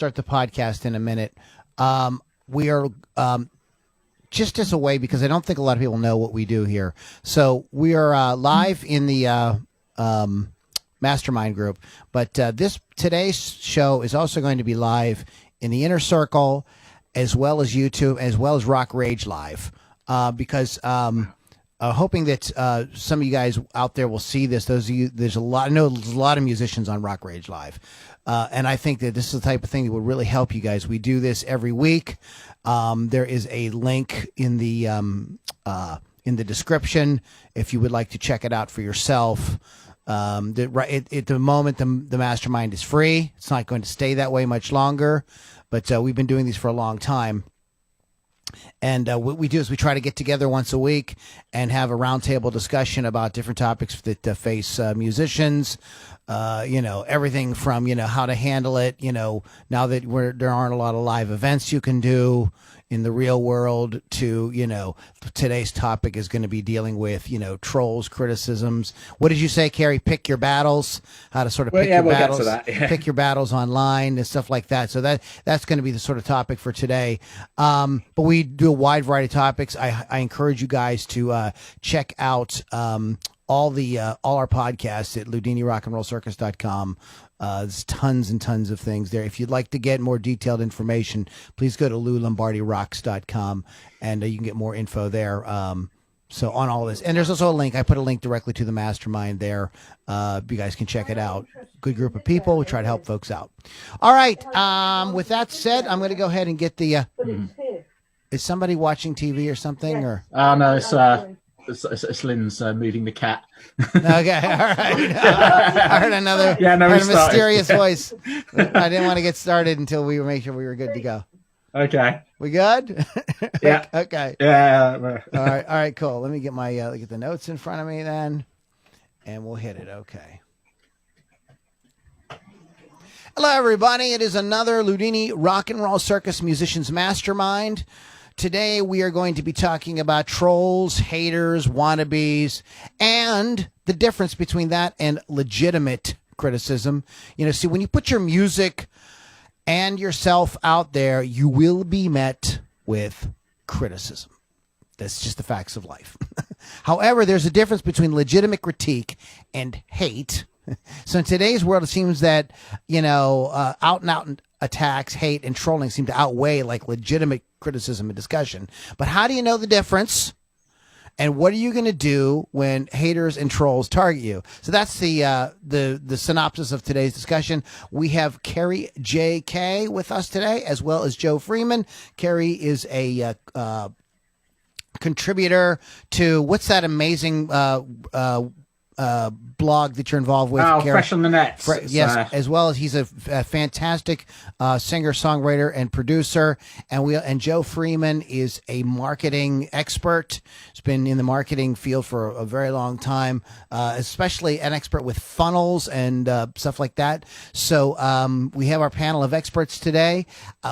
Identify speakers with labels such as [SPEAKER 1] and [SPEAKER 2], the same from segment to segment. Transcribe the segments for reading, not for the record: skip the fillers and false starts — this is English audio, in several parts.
[SPEAKER 1] start the podcast in a minute. We are just as a way, because I don't think a lot of people know what we do here. So we are live in the Mastermind group, but today's show is also going to be live in the Inner Circle, as well as YouTube, as well as Rock Rage Live, because hoping that some of you guys out there will see this. Those of you, I know there's a lot of musicians on Rock Rage Live, and I think that this is the type of thing that would really help you guys. We do this every week. There is a link in the description if you would like to check it out for yourself. At the moment, the Mastermind is free. It's not going to stay that way much longer, but we've been doing these for a long time. And what we do is we try to get together once a week and have a roundtable discussion about different topics that face musicians. Everything from how to handle it. Now that there aren't a lot of live events you can do in the real world, to today's topic is going to be dealing with trolls, criticisms. What did you say, Carrie? Pick your battles. How to sort of battles, pick your battles online and stuff like that. So that's going to be the sort of topic for today. But we do a wide variety of topics. I encourage you guys to check out all our podcasts at LoudiniRockandRollCircus.com. There's tons and tons of things there. If you'd like to get more detailed information, please go to LouLombardiRocks.com, and you can get more info there. So on all this, and there's also a link. I put a link directly to the Mastermind there. You guys can check it out. Good group of people. We try to help folks out. All right. With that said, I'm going to go ahead and get the. Is somebody watching TV or something? Or
[SPEAKER 2] no, it's Lynn's moving the cat.
[SPEAKER 1] Okay, all right. I heard another mysterious voice. I didn't want to get started until we make sure we were good to go.
[SPEAKER 2] Okay.
[SPEAKER 1] We good?
[SPEAKER 2] Yeah.
[SPEAKER 1] Okay.
[SPEAKER 2] Yeah.
[SPEAKER 1] All right, cool. Let me get my get the notes in front of me then, and we'll hit it. Okay. Hello, everybody. It is another Loudini Rock and Roll Circus Musicians Mastermind. Today, we are going to be talking about trolls, haters, wannabes, and the difference between that and legitimate criticism. See, when you put your music and yourself out there, you will be met with criticism. That's just the facts of life. However, there's a difference between legitimate critique and hate. So in today's world, it seems that, out and out attacks, hate, and trolling seem to outweigh like legitimate criticism and discussion. But how do you know the difference? And what are you going to do when haters and trolls target you? So that's the synopsis of today's discussion. We have Carrie J.K. with us today, as well as Joe Freeman. Carrie is a contributor to what's that amazing blog that you're involved with?
[SPEAKER 2] Oh, Fresh on the Net.
[SPEAKER 1] Yes, as well as he's a fantastic singer, songwriter, and producer. And Joe Freeman is a marketing expert. He's been in the marketing field for a very long time, especially an expert with funnels and stuff like that. So we have our panel of experts today.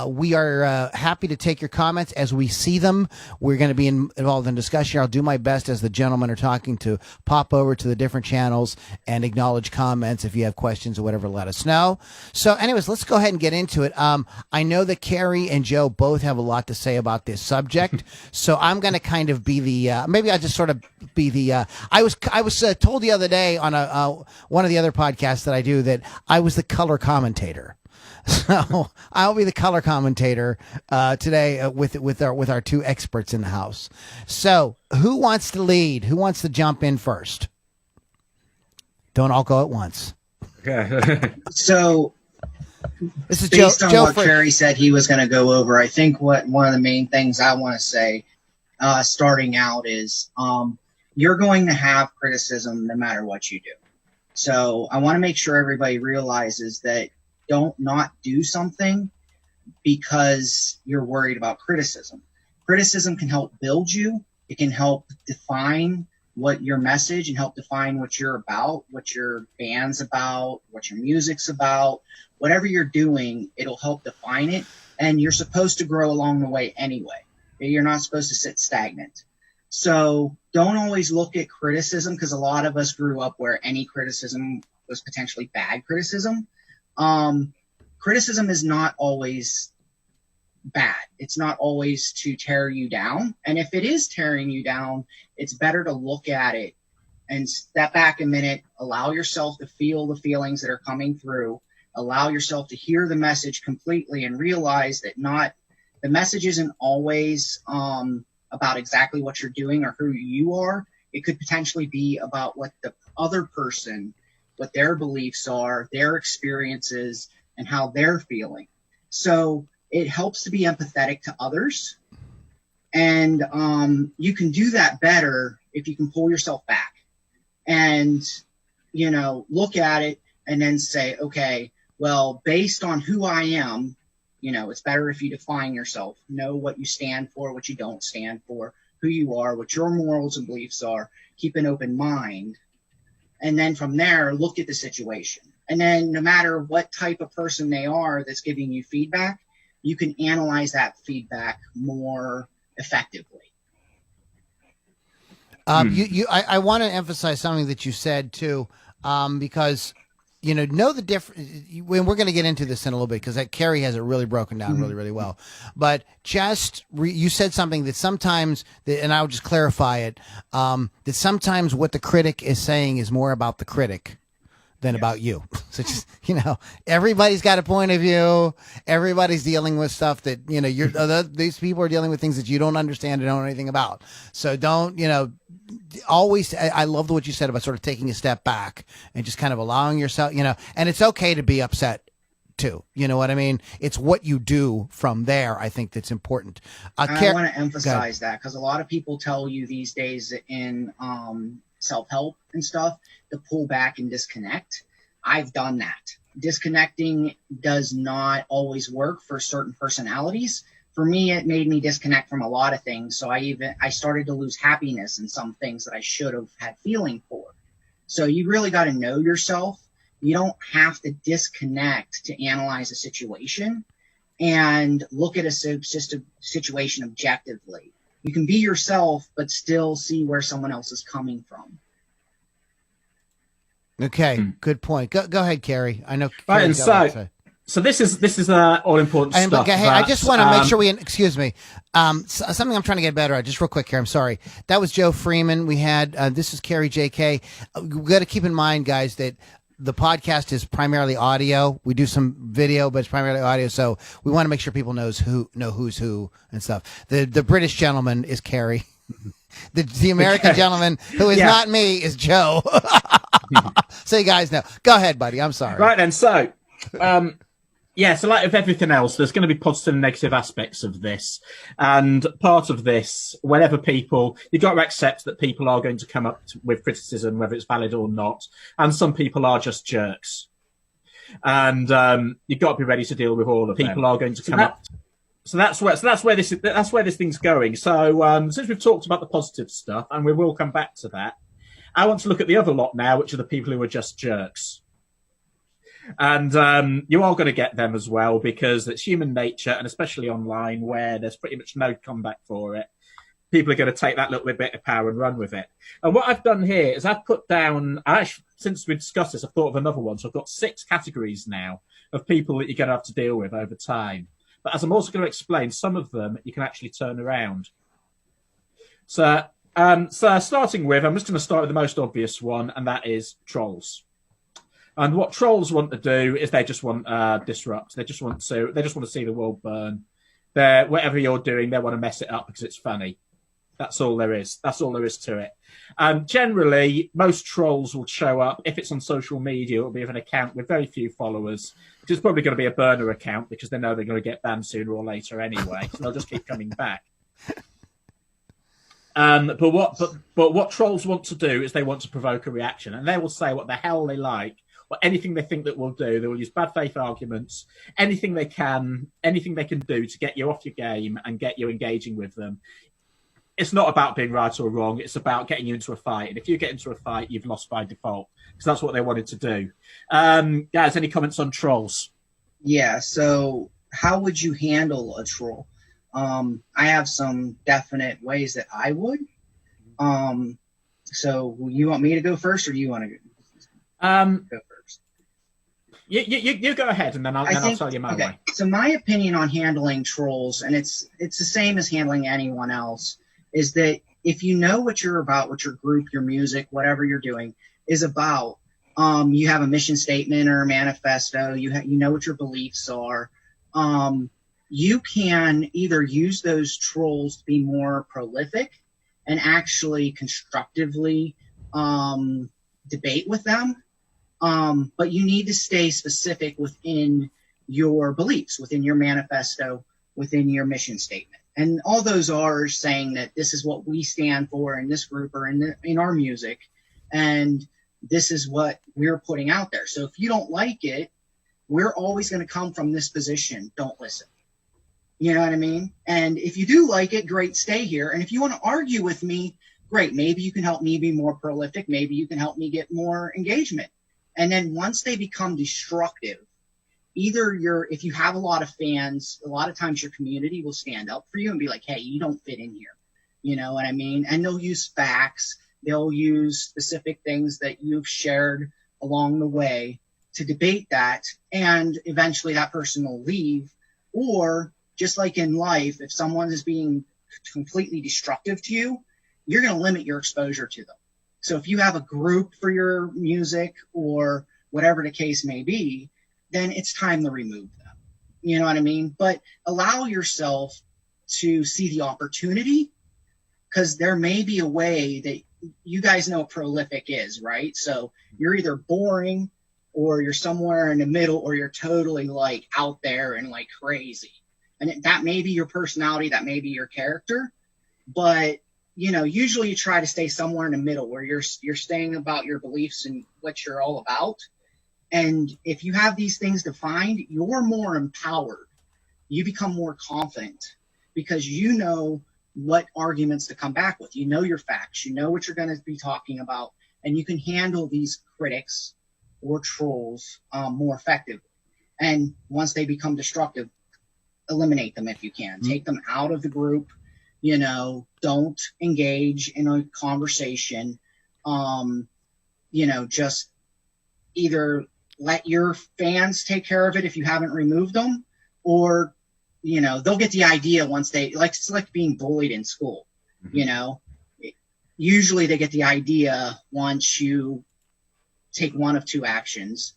[SPEAKER 1] We are happy to take your comments as we see them. We're going to be involved in discussion. I'll do my best as the gentlemen are talking to pop over to the different channels and acknowledge comments. If you have questions or whatever, let us know. So anyways, let's go ahead and get into it. I know that Carrie and Joe both have a lot to say about this subject. So I'm going to kind of be the, maybe I'll just sort of be the, I was told the other day on one of the other podcasts that I do that I was the color commentator. So I'll be the color commentator today with our two experts in the house. So who wants to lead? Who wants to jump in first? Don't all go at once.
[SPEAKER 2] Okay.
[SPEAKER 3] So
[SPEAKER 1] this is
[SPEAKER 3] based on
[SPEAKER 1] Joe
[SPEAKER 3] what Kerry said he was going to go over, I think one of the main things I want to say starting out is you're going to have criticism no matter what you do. So I want to make sure everybody realizes that don't not do something because you're worried about criticism. Criticism can help build you. It can help define what your message and help define what you're about, what your band's about, what your music's about. Whatever you're doing, it'll help define it. And you're supposed to grow along the way anyway. You're not supposed to sit stagnant. So don't always look at criticism, because a lot of us grew up where any criticism was potentially bad criticism. criticism is not always bad. It's not always to tear you down. And if it is tearing you down, it's better to look at it and step back a minute, allow yourself to feel the feelings that are coming through, allow yourself to hear the message completely, and realize that the message isn't always about exactly what you're doing or who you are. It could potentially be about what the other person, what their beliefs are, their experiences, and how they're feeling. So it helps to be empathetic to others. And you can do that better if you can pull yourself back and, look at it and then say, okay, well, based on who I am, it's better if you define yourself, know what you stand for, what you don't stand for, who you are, what your morals and beliefs are, keep an open mind. And then from there, look at the situation. And then no matter what type of person they are that's giving you feedback, you can analyze that feedback more effectively.
[SPEAKER 1] I want to emphasize something that you said too, because know the difference. We're going to get into this in a little bit because Carrie has it really broken down really, really well. But you said something that sometimes, and I'll just clarify it, that sometimes what the critic is saying is more about the critic than about you. So just, everybody's got a point of view. Everybody's dealing with stuff that, these people are dealing with things that you don't understand and don't know anything about. So don't, always, I love what you said about sort of taking a step back and just kind of allowing yourself, and it's okay to be upset too. You know what I mean? It's what you do from there, I think, that's important.
[SPEAKER 3] I want to emphasize that because a lot of people tell you these days in self-help and stuff to pull back and disconnect. I've done that. Disconnecting does not always work for certain personalities. For me, it made me disconnect from a lot of things. So I started to lose happiness in some things that I should have had feeling for. So you really got to know yourself. You don't have to disconnect to analyze a situation and look at a situation objectively. You can be yourself, but still see where someone else is coming from.
[SPEAKER 1] Okay, good point. Go ahead, Carrie. I know.
[SPEAKER 2] Right, and so this is all important stuff.
[SPEAKER 1] Hey, I just want to make sure excuse me. Something I'm trying to get better at, just real quick here. I'm sorry. That was Joe Freeman. We had this is Carrie J.K. We got to keep in mind, guys, that the podcast is primarily audio. We do some video, but it's primarily audio. So we want to make sure people know who's who and stuff. The British gentleman is Carrie. The American gentleman who is not me is Joe. So you guys know. Go ahead, buddy. I'm sorry.
[SPEAKER 2] Right then. So, so like with everything else, there's going to be positive and negative aspects of this. And part of this, you've got to accept that people are going to come up with criticism, whether it's valid or not. And some people are just jerks. And you've got to be ready to deal with all of them. People are going to come up. So that's where this thing's going. So since we've talked about the positive stuff, and we will come back to that, I want to look at the other lot now, which are the people who are just jerks. And you are going to get them as well, because it's human nature, and especially online where there's pretty much no comeback for it. People are going to take that little bit of power and run with it. And what I've done here is I've put down, since we discussed this, I've thought of another one. So I've got 6 categories now of people that you're going to have to deal with over time. But as I'm also going to explain, some of them you can actually turn around. So starting with, I'm just going to start with the most obvious one, and that is trolls. And what trolls want to do is they just want disrupt. They just want to see the world burn. Whatever you're doing, they want to mess it up because it's funny. That's all there is. That's all there is to it. Generally, most trolls will show up. If it's on social media, it'll be of an account with very few followers, which is probably going to be a burner account because they know they're going to get banned sooner or later anyway. So they'll just keep coming back. But what trolls want to do is they want to provoke a reaction, and they will say what the hell they like, or anything they think that will do. They will use bad faith arguments, anything they can do to get you off your game and get you engaging with them. It's not about being right or wrong. It's about getting you into a fight. And if you get into a fight, you've lost by default, because that's what they wanted to do. Guys, any comments on trolls?
[SPEAKER 3] Yeah, so how would you handle a troll? I have some definite ways that I would. So you want me to go first, or do you want to go first?
[SPEAKER 2] You go ahead, and then I'll tell you my way.
[SPEAKER 3] So my opinion on handling trolls, and it's the same as handling anyone else, is that if you know what you're about, what your group, your music, whatever you're doing is about, you have a mission statement or a manifesto, you know what your beliefs are, you can either use those trolls to be more prolific and actually constructively debate with them. But you need to stay specific within your beliefs, within your manifesto, within your mission statement. And all those are saying that this is what we stand for in this group or in our music. And this is what we're putting out there. So if you don't like it, we're always going to come from this position. Don't listen. You know what I mean? And if you do like it, great, stay here. And if you want to argue with me, great. Maybe you can help me be more prolific. Maybe you can help me get more engagement. And then once they become destructive, if you have a lot of fans, a lot of times your community will stand up for you and be like, hey, you don't fit in here. You know what I mean? And they'll use facts. They'll use specific things that you've shared along the way to debate that. And eventually that person will leave. Or just like in life, if someone is being completely destructive to you, you're going to limit your exposure to them. So if you have a group for your music or whatever the case may be, then it's time to remove them. You know what I mean? But allow yourself to see the opportunity, because there may be a way that you guys know what prolific is, right? So you're either boring or you're somewhere in the middle, or you're totally like out there and like crazy. And that may be your personality, that may be your character, but you know, usually you try to stay somewhere in the middle where you're staying about your beliefs and what you're all about. And if you have these things defined, you're more empowered. You become more confident because you know what arguments to come back with. You know your facts. You know what you're going to be talking about. And you can handle these critics or trolls more effectively. And once they become destructive, eliminate them if you can. Take them out of the group. You know, don't engage in a conversation. You know, just either let your fans take care of it if you haven't removed them, or, you know, they'll get the idea once it's like being bullied in school. You know, usually they get the idea once you take one of two actions,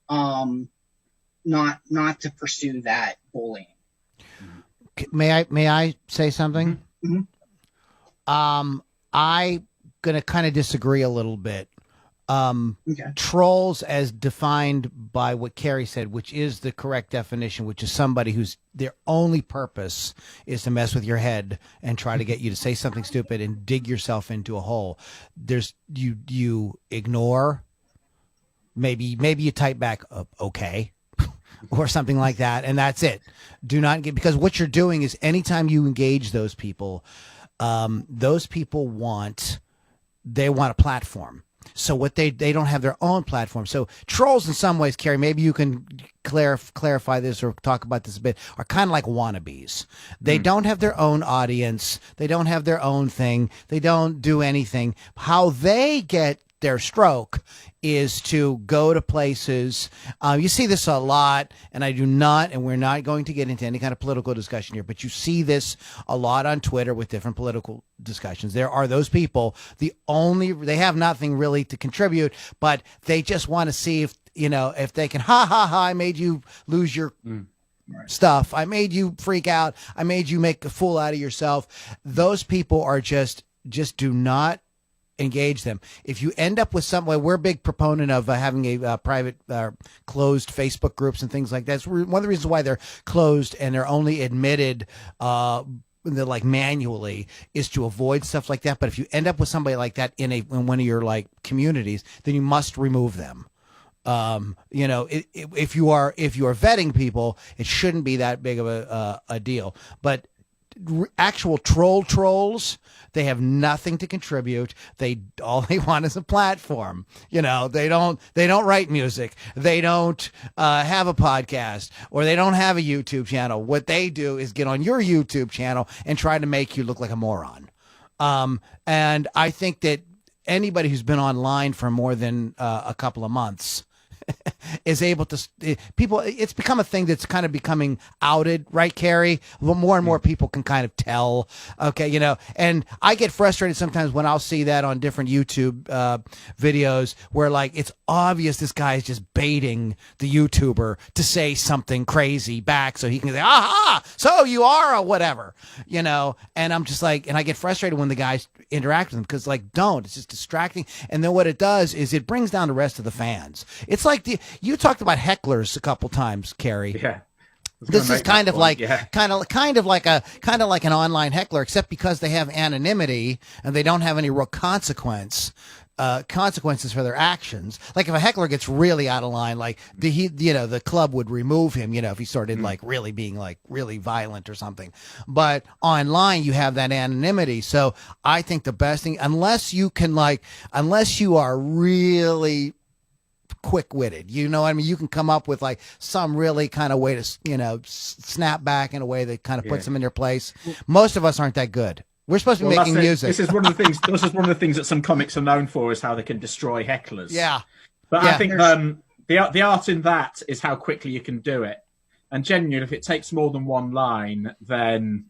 [SPEAKER 3] not to pursue that bullying.
[SPEAKER 1] May I say something?
[SPEAKER 3] Mm-hmm.
[SPEAKER 1] I gonna kind of disagree a little bit.
[SPEAKER 3] Okay.
[SPEAKER 1] Trolls, as defined by what Carrie said, which is the correct definition, which is somebody whose their only purpose is to mess with your head and try to get you to say something stupid and dig yourself into a hole. You ignore, maybe you type back okay or something like that, and that's it. Do not get, because what you're doing is anytime you engage those people want a platform. So what they don't have their own platform. So trolls in some ways, Carrie, maybe you can clarify this or talk about this a bit, are kind of like wannabes. They don't have their own audience. They don't have their own thing. They don't do anything. How they get their stroke is to go to places. You see this a lot, and we're not going to get into any kind of political discussion here, but you see this a lot on Twitter with different political discussions. There are those people, they have nothing really to contribute, but they just want to see if they can, I made you lose your stuff. I made you freak out. I made you make a fool out of yourself. Those people are just do not engage them. If you end up with someone, we're a big proponent of having a private closed Facebook groups and things like that. It's one of the reasons why they're closed and they're only admitted manually is to avoid stuff like that. But if you end up with somebody like that in one of your like communities, then you must remove them. If you are vetting people, it shouldn't be that big of a deal. But actual trolls, they have nothing to contribute. All they want is a platform. They don't write music. They don't have a podcast, or they don't have a YouTube channel. What they do is get on your YouTube channel and try to make you look like a moron. And I think that anybody who's been online for more than a couple of months is able to people. It's become a thing that's kind of becoming outed, right, Carrie? Well, more and more people can kind of tell. Okay, you know, and I get frustrated sometimes when I'll see that on different YouTube videos where like it's obvious this guy is just baiting the YouTuber to say something crazy back so he can say, aha, so you are a whatever, you know. And I'm just like, and I get frustrated when the guys interact with them because like, don't, it's just distracting. And then what it does is it brings down the rest of the fans. It's like you talked about hecklers a couple times, Carrie.
[SPEAKER 2] Yeah.
[SPEAKER 1] This is kind of like
[SPEAKER 2] yeah.
[SPEAKER 1] kind of like an online heckler, except because they have anonymity and they don't have any real consequences for their actions. Like if a heckler gets really out of line, like the club would remove him, you know, if he started like really being like really violent or something. But online you have that anonymity. So I think the best thing, unless you are really quick-witted, you know what I mean, you can come up with like some really kind of way to, you know, snap back in a way that kind of puts them in their place. Most of us aren't that good. We're supposed to be making music.
[SPEAKER 2] This is one of the things. This is one of the things that some comics are known for, is how they can destroy hecklers.
[SPEAKER 1] Yeah,
[SPEAKER 2] but I think the art in that is how quickly you can do it. And genuinely, if it takes more than one line, then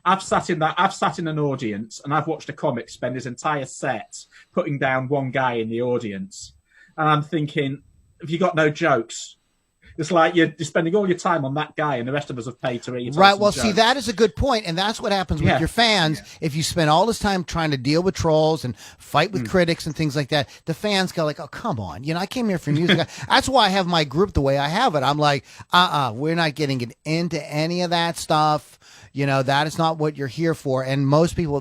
[SPEAKER 2] I've sat in an audience and I've watched a comic spend his entire set putting down one guy in the audience, and I'm thinking, have you got no jokes? It's like you're spending all your time on that guy, and the rest of us have paid to eat.
[SPEAKER 1] Right. Well, see, that is a good point, and that's what happens with your fans.
[SPEAKER 3] Yeah.
[SPEAKER 1] If you spend all this time trying to deal with trolls and fight with critics and things like that, the fans go like, "Oh, come on! You know, I came here for music." That's why I have my group the way I have it. I'm like, we're not getting into any of that stuff. You know, that is not what you're here for. And most people,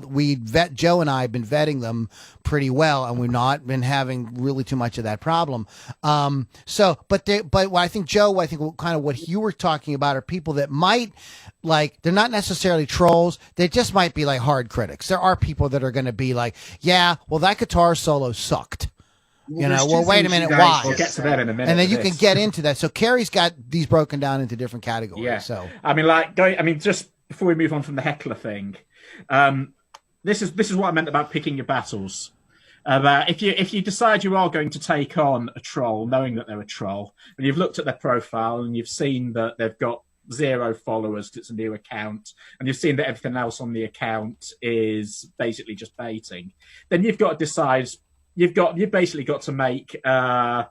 [SPEAKER 1] Joe and I have been vetting them pretty well, and we've not been having really too much of that problem. But what I think, Joe, kind of what you were talking about are people that might, like, they're not necessarily trolls. They just might be like hard critics. There are people that are going to be like, yeah, well, that guitar solo sucked. Wait a minute, why?
[SPEAKER 2] We'll get to that in a minute.
[SPEAKER 1] And then you can get into that. So Carrie's got these broken down into different categories.
[SPEAKER 2] Yeah.
[SPEAKER 1] So
[SPEAKER 2] Just before we move on from the heckler thing, this is what I meant about picking your battles. If you decide you are going to take on a troll, knowing that they're a troll, and you've looked at their profile and you've seen that they've got 0 followers, it's a new account, and you've seen that everything else on the account is basically just baiting, then you've got to decide. You've basically got to make a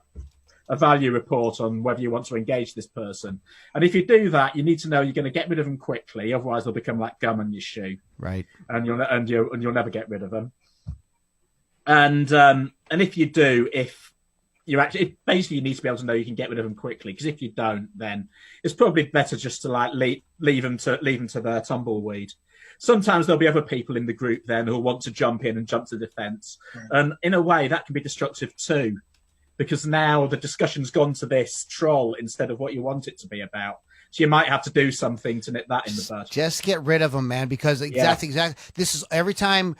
[SPEAKER 2] value report on whether you want to engage this person. And if you do that, you need to know you're going to get rid of them quickly, otherwise they'll become like gum on your shoe.
[SPEAKER 1] Right.
[SPEAKER 2] And you'll never get rid of them. And if you do, basically you need to be able to know you can get rid of them quickly, because if you don't, then it's probably better just to like leave them to their tumbleweed. Sometimes there'll be other people in the group then who'll want to jump in and jump to defense. And in a way that can be destructive too, because now the discussion's gone to this troll instead of what you want it to be about. So you might have to do something to nip that in the bud.
[SPEAKER 1] Just get rid of them, man, because that's exactly. This is every time.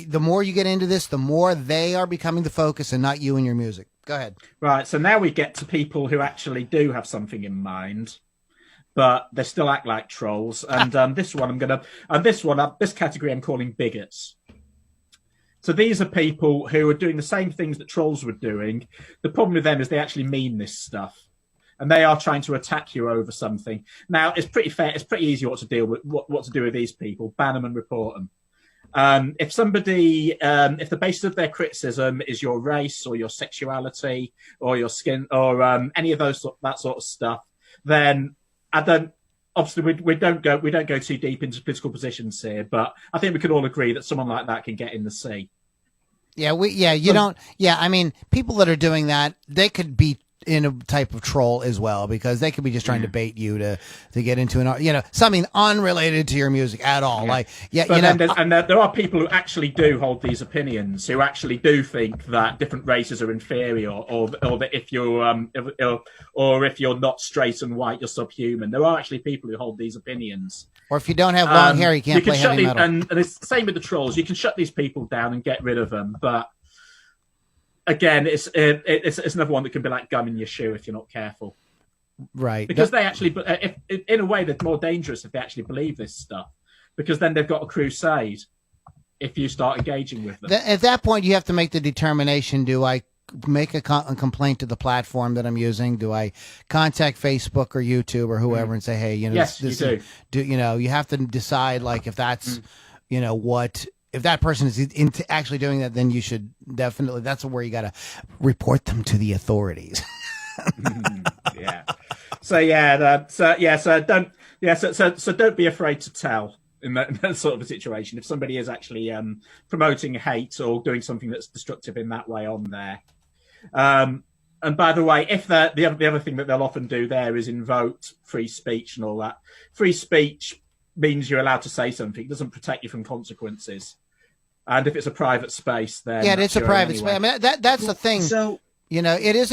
[SPEAKER 1] The more you get into this, the more they are becoming the focus, and not you and your music. Go ahead.
[SPEAKER 2] Right. So now we get to people who actually do have something in mind, but they still act like trolls. And this category I'm calling bigots. So these are people who are doing the same things that trolls were doing. The problem with them is they actually mean this stuff, and they are trying to attack you over something. Now, it's pretty fair. It's pretty easy what to do with these people. Ban them and report them. If the basis of their criticism is your race or your sexuality or your skin or any of that sort of stuff, then obviously we don't go too deep into political positions here, but I think we can all agree that someone like that can get in the sea.
[SPEAKER 1] I mean, people that are doing that, they could be in a type of troll as well, because they could be just trying to bait you to get into something unrelated to your music at all.
[SPEAKER 2] There are people who actually do hold these opinions, who actually do think that different races are inferior, or that if you're not straight and white, you're subhuman. There are actually people who hold these opinions.
[SPEAKER 1] Or if you don't have long hair, you can't play heavy metal.
[SPEAKER 2] And it's the same with the trolls. You can shut these people down and get rid of them, but again, it's another one that can be like gum in your shoe if you're not careful.
[SPEAKER 1] Right.
[SPEAKER 2] Because they actually, in a way, they're more dangerous if they actually believe this stuff, because then they've got a crusade if you start engaging with them.
[SPEAKER 1] At that point, you have to make the determination, do I make a complaint to the platform that I'm using? Do I contact Facebook or YouTube or whoever and say, hey, you know,
[SPEAKER 2] yes,
[SPEAKER 1] this
[SPEAKER 2] you do.
[SPEAKER 1] you know, you have to decide, like, if that's, you know, if that person is into actually doing that, then you should definitely, that's where you got to report them to the authorities.
[SPEAKER 2] Yeah. So don't be afraid to tell in that sort of a situation if somebody is actually promoting hate or doing something that's destructive in that way on there. And by the way, if the other thing that they'll often do there is invoke free speech and all that. Free speech means you're allowed to say something. It doesn't protect you from consequences. And if it's a private space, then
[SPEAKER 1] it's a private space. I mean, that's the thing. So, you know, it is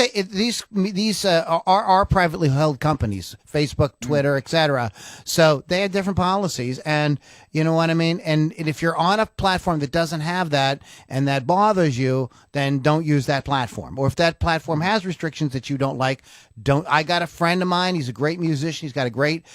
[SPEAKER 1] these are privately held companies, Facebook, Twitter, etc. So they have different policies, and you know what I mean. And if you're on a platform that doesn't have that and that bothers you, then don't use that platform. Or if that platform has restrictions that you don't like, don't. I got a friend of mine. He's a great musician. He's got a great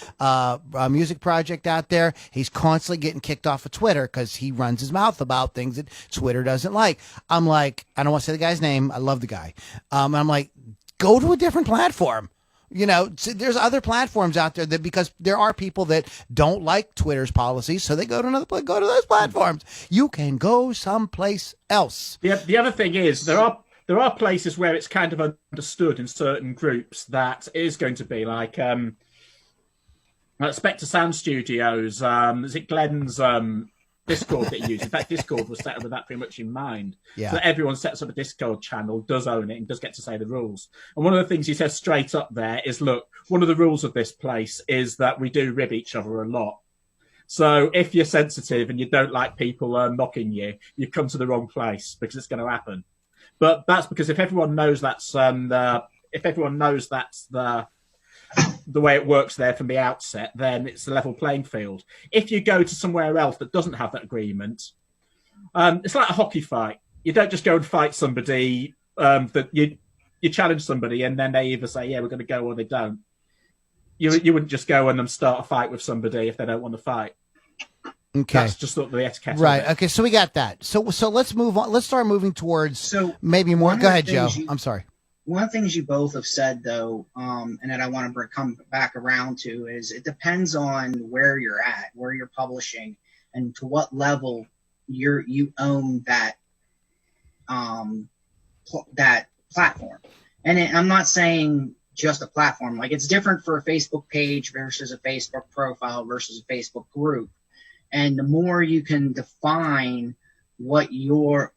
[SPEAKER 1] music project out there. He's constantly getting kicked off of Twitter because he runs his mouth about things that Twitter doesn't like. I'm like, I don't want to say the guy's name. I love the guy. And I'm like, go to a different platform. You know, there's other platforms out there that, because there are people that don't like Twitter's policies, so they go to go to those platforms. You can go someplace else.
[SPEAKER 2] The other thing is there are places where it's kind of understood in certain groups that it is going to be like Spectre Sound Studios. Is it Glenn's Discord that he uses? In fact, Discord was set up with that pretty much in mind.
[SPEAKER 1] Yeah.
[SPEAKER 2] So everyone sets up a Discord channel, does own it, and does get to say the rules. And one of the things he says straight up there is, look, one of the rules of this place is that we do rib each other a lot. So if you're sensitive and you don't like people mocking you, you've come to the wrong place, because it's going to happen. But that's because if everyone knows that's the way it works there from the outset, then it's a level playing field. If you go to somewhere else that doesn't have that agreement, it's like a hockey fight. You don't just go and fight somebody that you challenge somebody and then they either say, yeah, we're going to go, or they don't. You wouldn't just go and start a fight with somebody if they don't want to fight.
[SPEAKER 1] Okay.
[SPEAKER 2] That's just sort of the etiquette.
[SPEAKER 1] Right. Okay. So we got that. So let's move on. Let's start moving towards maybe more. Go ahead, Joe. I'm sorry.
[SPEAKER 3] One of the things you both have said, though, and that I want to come back around to, is it depends on where you're at, where you're publishing, and to what level you own that that platform. And I'm not saying just a platform. Like, it's different for a Facebook page versus a Facebook profile versus a Facebook group. And the more you can define what your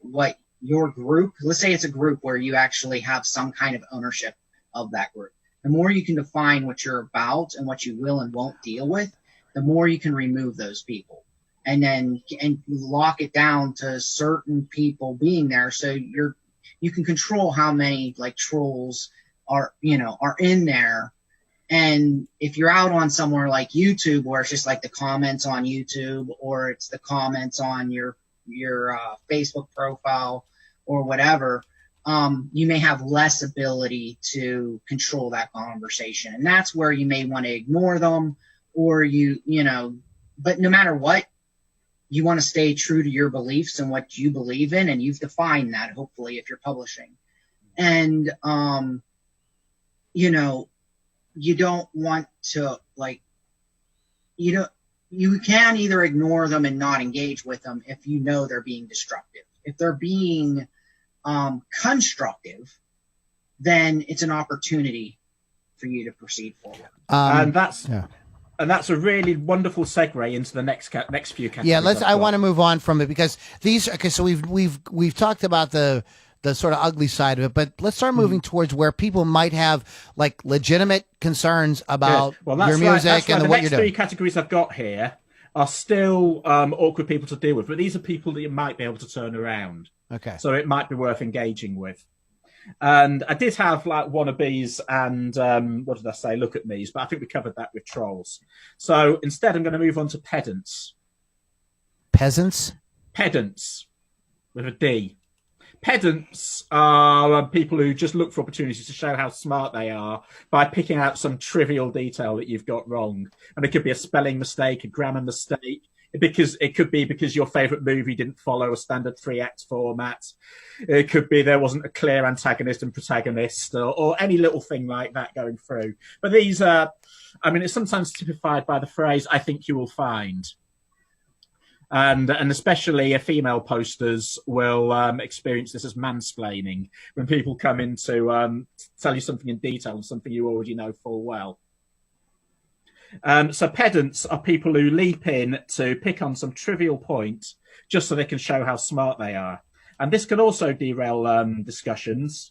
[SPEAKER 3] group, let's say it's a group where you actually have some kind of ownership of that group. The more you can define what you're about and what you will and won't deal with, the more you can remove those people and lock it down to certain people being there. So you can control how many like trolls are in there. And if you're out on somewhere like YouTube, where it's just like the comments on YouTube, or it's the comments on your Facebook profile or whatever, you may have less ability to control that conversation. And that's where you may want to ignore them, or but no matter what, you want to stay true to your beliefs and what you believe in. And you've defined that, hopefully, if you're publishing. And, you don't want to, like, you can either ignore them and not engage with them if you know they're being destructive. If they're being constructive, then it's an opportunity for you to proceed forward.
[SPEAKER 2] And that's a really wonderful segue into the next few categories.
[SPEAKER 1] Yeah, I want to move on from it, because these. Okay, so we've talked about the sort of ugly side of it, but let's start moving towards where people might have like legitimate concerns about your music and what you're doing.
[SPEAKER 2] The next three categories I've got here are still awkward people to deal with, but these are people that you might be able to turn around.
[SPEAKER 1] Okay.
[SPEAKER 2] So it might be worth engaging with. And I did have like Wannabes and what did I say? Look at me's, but I think we covered that with trolls. So instead, I'm going to move on to pedants.
[SPEAKER 1] Peasants?
[SPEAKER 2] Pedants with a D. Pedants are people who just look for opportunities to show how smart they are by picking out some trivial detail that you've got wrong. And it could be a spelling mistake, a grammar mistake. because it could be because your favorite movie didn't follow a standard 3-act format. It could be there wasn't a clear antagonist and protagonist, or any little thing like that going through. But these are, I mean, it's sometimes typified by the phrase, "I think you will find." And especially female posters will experience this as mansplaining when people come in to tell you something in detail and something you already know full well. So pedants are people who leap in to pick on some trivial point just so they can show how smart they are. And this can also derail discussions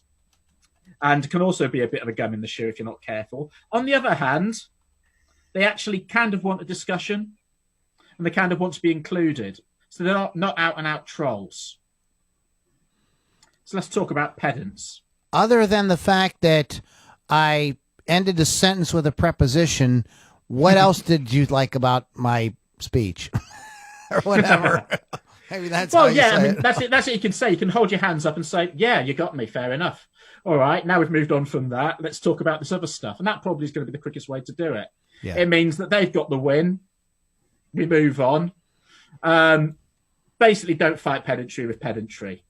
[SPEAKER 2] and can also be a bit of a gum in the shoe if you're not careful. On the other hand, they actually kind of want a discussion and they kind of want to be included. So they're not out and out trolls. So let's talk about pedants.
[SPEAKER 1] Other than the fact that I ended the sentence with a preposition, what else did you like about my speech? Or whatever. Maybe that's how you say it.
[SPEAKER 2] That's it. That's what you can say. You can hold your hands up and say, "Yeah, you got me. Fair enough. All right, now we've moved on from that. Let's talk about this other stuff." And that probably is going to be the quickest way to do it. Yeah. It means that they've got the win. We move on. Basically, don't fight pedantry with pedantry.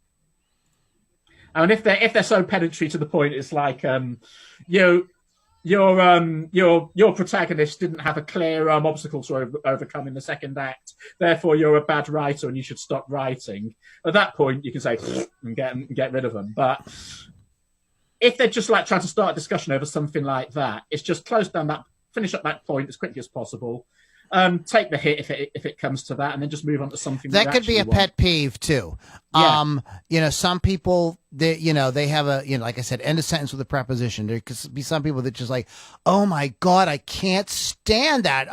[SPEAKER 2] And if they're so pedantry to the point, it's like your protagonist didn't have a clear obstacle to overcome in the second act. Therefore, you're a bad writer and you should stop writing. At that point, you can say and get rid of them. But if they're just like trying to start a discussion over something like that, it's just close down that, finish up that point as quickly as possible. Take the hit if it comes to that, and then just move on to something
[SPEAKER 1] that could be a pet peeve too. Yeah. Some people they have a like I said, end a sentence with a preposition. There could be some people that just like, "Oh my God, I can't stand that."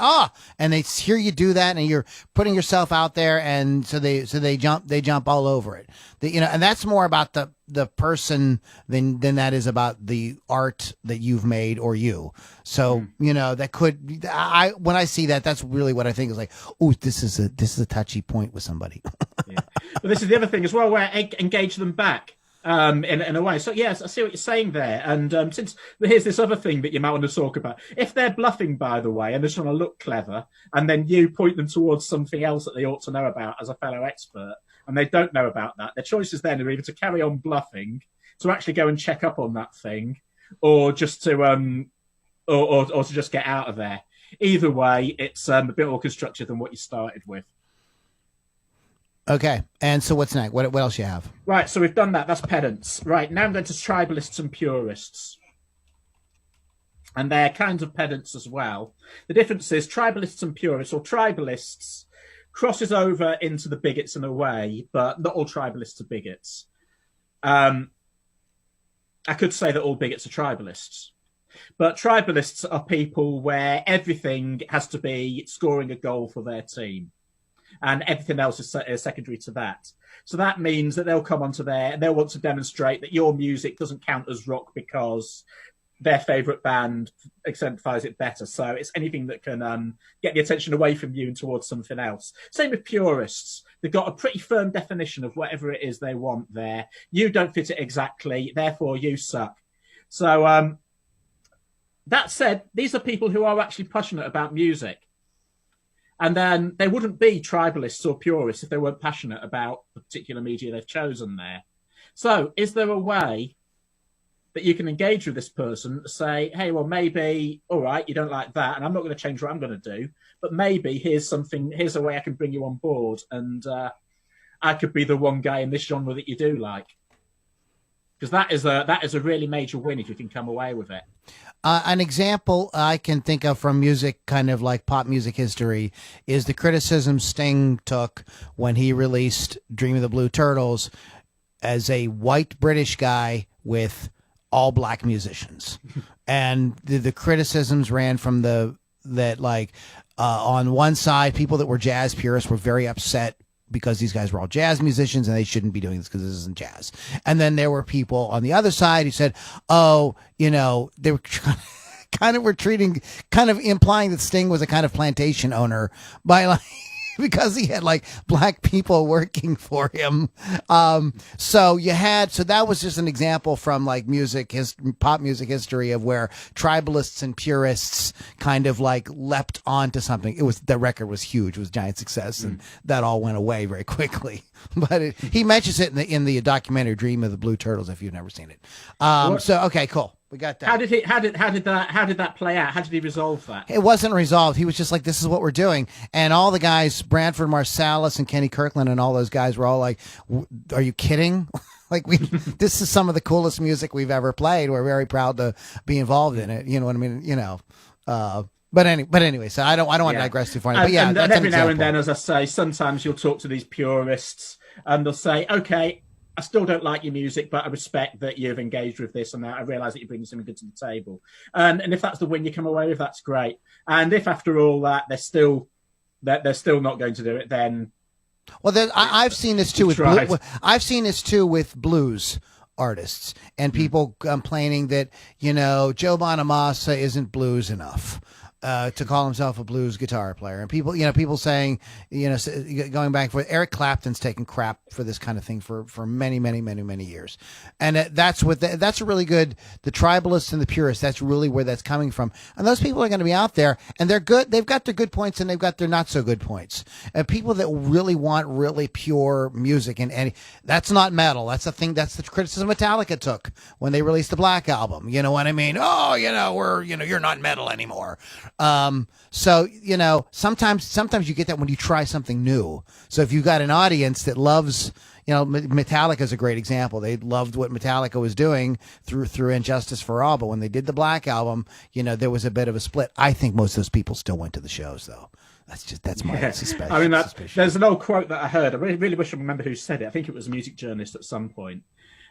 [SPEAKER 1] And they hear you do that, and you're putting yourself out there, and so they jump all over it. And that's more about the person than that is about the art that you've made or you. So that could when I see that, that's really what I think is like, oh, this is a touchy point with somebody.
[SPEAKER 2] Yeah. But this is the other thing as well, where engage them back in a way. So yes, I see what you're saying there. And since here's this other thing that you might want to talk about. If they're bluffing, by the way, and they're trying to look clever, and then you point them towards something else that they ought to know about as a fellow expert, and they don't know about that, their choices then are either to carry on bluffing, to actually go and check up on that thing, or just to or to just get out of there. Either way, it's a bit more constructive than what you started with.
[SPEAKER 1] Okay, and so what's next? What else you have?
[SPEAKER 2] Right, so we've done that. That's pedants. Right, now I'm going to tribalists and purists. And they're kinds of pedants as well. The difference is tribalists and purists, or tribalists crosses over into the bigots in a way, but not all tribalists are bigots. I could say that all bigots are tribalists. But tribalists are people where everything has to be scoring a goal for their team. And everything else is secondary to that. So that means that they'll come onto there and they'll want to demonstrate that your music doesn't count as rock because their favourite band exemplifies it better. So it's anything that can get the attention away from you and towards something else. Same with purists. They've got a pretty firm definition of whatever it is they want there. You don't fit it exactly, therefore you suck. So that said, these are people who are actually passionate about music. And then they wouldn't be tribalists or purists if they weren't passionate about the particular media they've chosen there. So is there a way that you can engage with this person to say, hey, well, maybe, all right, you don't like that, and I'm not going to change what I'm going to do, but maybe here's a way I can bring you on board, and I could be the one guy in this genre that you do like. Because that is a really major win if you can come away with it.
[SPEAKER 1] An example I can think of from music, kind of like pop music history, is the criticism Sting took when he released Dream of the Blue Turtles as a white British guy with all black musicians. And the criticisms ran from on one side, people that were jazz purists were very upset because these guys were all jazz musicians and they shouldn't be doing this because this isn't jazz. And then there were people on the other side who said, they were implying that Sting was a kind of plantation owner by because he had like black people working for him. So that was just an example from like pop music history of where tribalists and purists kind of like leapt onto something. The record was huge, it was a giant success, and that all went away very quickly. But he mentions it in the documentary Dream of the Blue Turtles, if you've never seen it. So okay, cool. We got that.
[SPEAKER 2] How did that play out? How did he resolve that?
[SPEAKER 1] It wasn't resolved. He was just like, this is what we're doing. And all the guys, Branford Marsalis and Kenny Kirkland and all those guys were all like, are you kidding? Like this is some of the coolest music we've ever played. We're very proud to be involved in it. You know what I mean? But anyway, so I don't want to digress too far. But yeah,
[SPEAKER 2] and
[SPEAKER 1] that's
[SPEAKER 2] every
[SPEAKER 1] an
[SPEAKER 2] now
[SPEAKER 1] example.
[SPEAKER 2] and then, as I say, sometimes you'll talk to these purists and they'll say, okay, I still don't like your music, but I respect that you've engaged with this, and I realise that you're bringing something good to the table. And if that's the win you come away with, that's great. And if after all that they're still not going to do it, then
[SPEAKER 1] I've seen this too with blues artists and people complaining that Joe Bonamassa isn't blues enough. To call himself a blues guitar player, and people saying, going back for Eric Clapton's taken crap for this kind of thing for many, many, many, many years, and that's a really good. The tribalists and the purists, that's really where that's coming from, and those people are going to be out there, and they're good. They've got their good points, and they've got their not so good points. And people that really want really pure music, and that's not metal. That's the thing. That's the criticism Metallica took when they released the Black Album. You know what I mean? Oh, you're not metal anymore. So sometimes you get that when you try something new. So if you've got an audience that loves, Metallica is a great example. They loved what Metallica was doing through Injustice for All, but when they did the Black Album, there was a bit of a split. I think most of those people still went to the shows, though. That's my suspicion.
[SPEAKER 2] I mean, there's an old quote that I heard. I really wish I remember who said it. I think it was a music journalist at some point.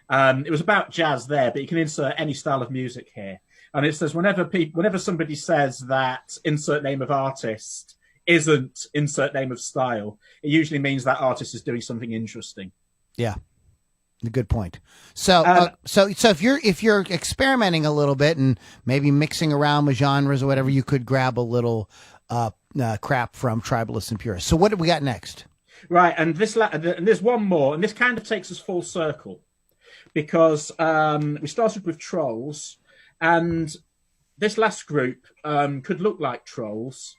[SPEAKER 2] It was about jazz there, but you can insert any style of music here. And it says whenever somebody says that insert name of artist isn't insert name of style, it usually means that artist is doing something interesting.
[SPEAKER 1] Yeah, a good point. So if you're experimenting a little bit and maybe mixing around with genres or whatever, you could grab a little crap from tribalists and purists. So what do we got next?
[SPEAKER 2] Right, and there's one more, and this kind of takes us full circle because we started with trolls. And this last group could look like trolls.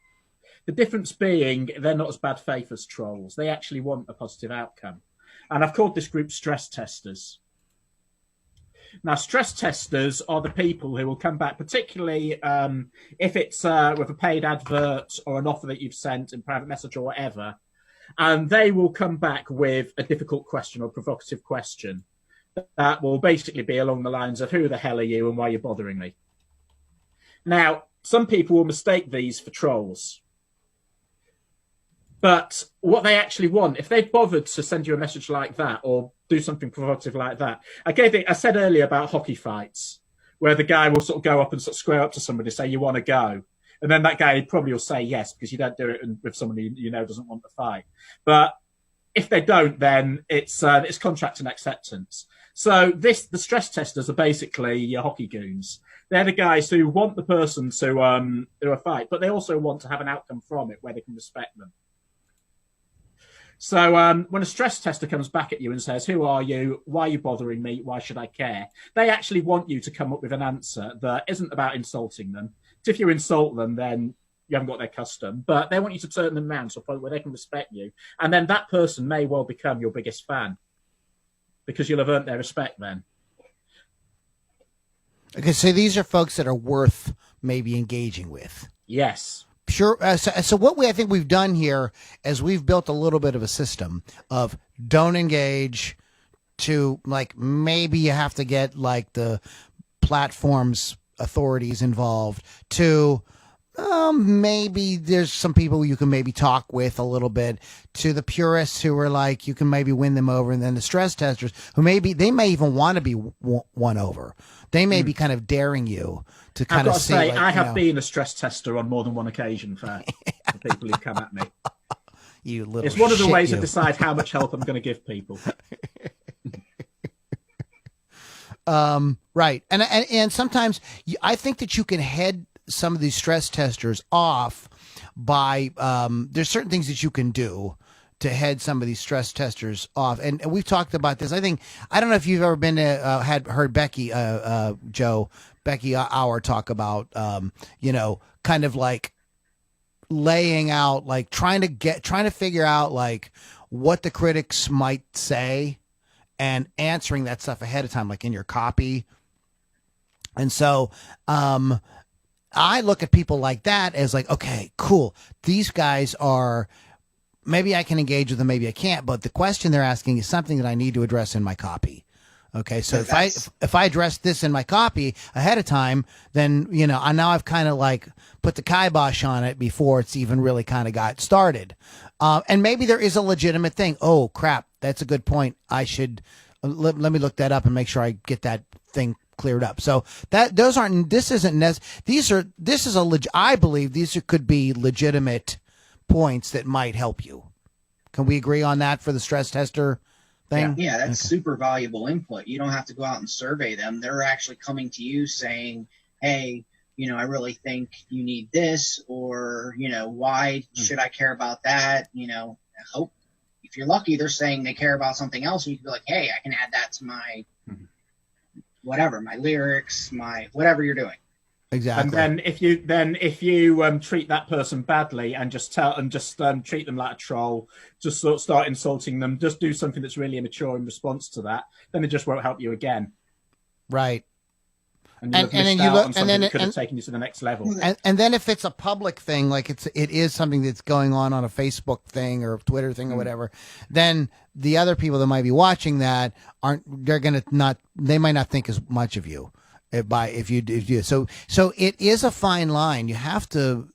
[SPEAKER 2] The difference being they're not as bad faith as trolls. They actually want a positive outcome. And I've called this group stress testers. Now, stress testers are the people who will come back, particularly if it's with a paid advert or an offer that you've sent in private message or whatever, and they will come back with a difficult question or provocative question that will basically be along the lines of who the hell are you and why you're bothering me. Now, some people will mistake these for trolls. But what they actually want, if they've bothered to send you a message like that or do something provocative like that, I said earlier about hockey fights, where the guy will sort of go up and sort of square up to somebody, say, you want to go? And then that guy probably will say yes, because you don't do it with somebody doesn't want to fight. But if they don't, then it's contract and acceptance. So the stress testers are basically your hockey goons. They're the guys who want the person to do a fight, but they also want to have an outcome from it where they can respect them. So when a stress tester comes back at you and says, who are you? Why are you bothering me? Why should I care? They actually want you to come up with an answer that isn't about insulting them. If you insult them, then you haven't got their custom, but they want you to turn them around to a point where they can respect you. And then that person may well become your biggest fan, because you'll have earned their respect then.
[SPEAKER 1] Okay, so these are folks that are worth maybe engaging with.
[SPEAKER 2] Yes.
[SPEAKER 1] Sure. So what I think we've done here is we've built a little bit of a system of don't engage to like maybe you have to get like the platform's authorities involved to maybe there's some people you can maybe talk with a little bit, to the purists who are like you can maybe win them over, and then the stress testers who they may even want to be won over. They may be kind of daring you to kind of see.
[SPEAKER 2] I have been a stress tester on more than one occasion for people who come at me. It's one of the ways to decide how much help I'm going to give people.
[SPEAKER 1] Right, and sometimes I think that you can head some of these stress testers off by there's certain things that you can do to head some of these stress testers off. And we've talked about this. I don't know if you've ever been to, heard Becky, Becky Hour talk about, kind of like laying out, like trying to figure out like what the critics might say and answering that stuff ahead of time, like in your copy. And so, I look at people like that as like, okay, cool. These guys are, maybe I can engage with them, maybe I can't, but the question they're asking is something that I need to address in my copy. Okay, so if I address this in my copy ahead of time, then now I've kind of like put the kibosh on it before it's even really kind of got started. And maybe there is a legitimate thing. Oh crap, that's a good point. I should let me look that up and make sure I get that thing cleared up. So I believe these could be legitimate points that might help you. Can we agree on that for the stress tester thing?
[SPEAKER 3] Yeah, that's super valuable input. You don't have to go out and survey them. They're actually coming to you saying, hey, I really think you need this, or, why should I care about that? I hope if you're lucky, they're saying they care about something else, and you can be like, hey, I can add that to my whatever, my lyrics, my whatever you're doing.
[SPEAKER 1] Exactly.
[SPEAKER 2] And then if you treat that person badly and just treat them like a troll, just sort of start insulting them, just do something that's really immature in response to that, then it just won't help you again.
[SPEAKER 1] Right.
[SPEAKER 2] And then you look, and then it could have taken you to the next level.
[SPEAKER 1] And then if it's a public thing, like it is something that's going on a Facebook thing or a Twitter thing or whatever, then the other people that might be watching that they might not think as much of you. If you do. So it is a fine line. You have to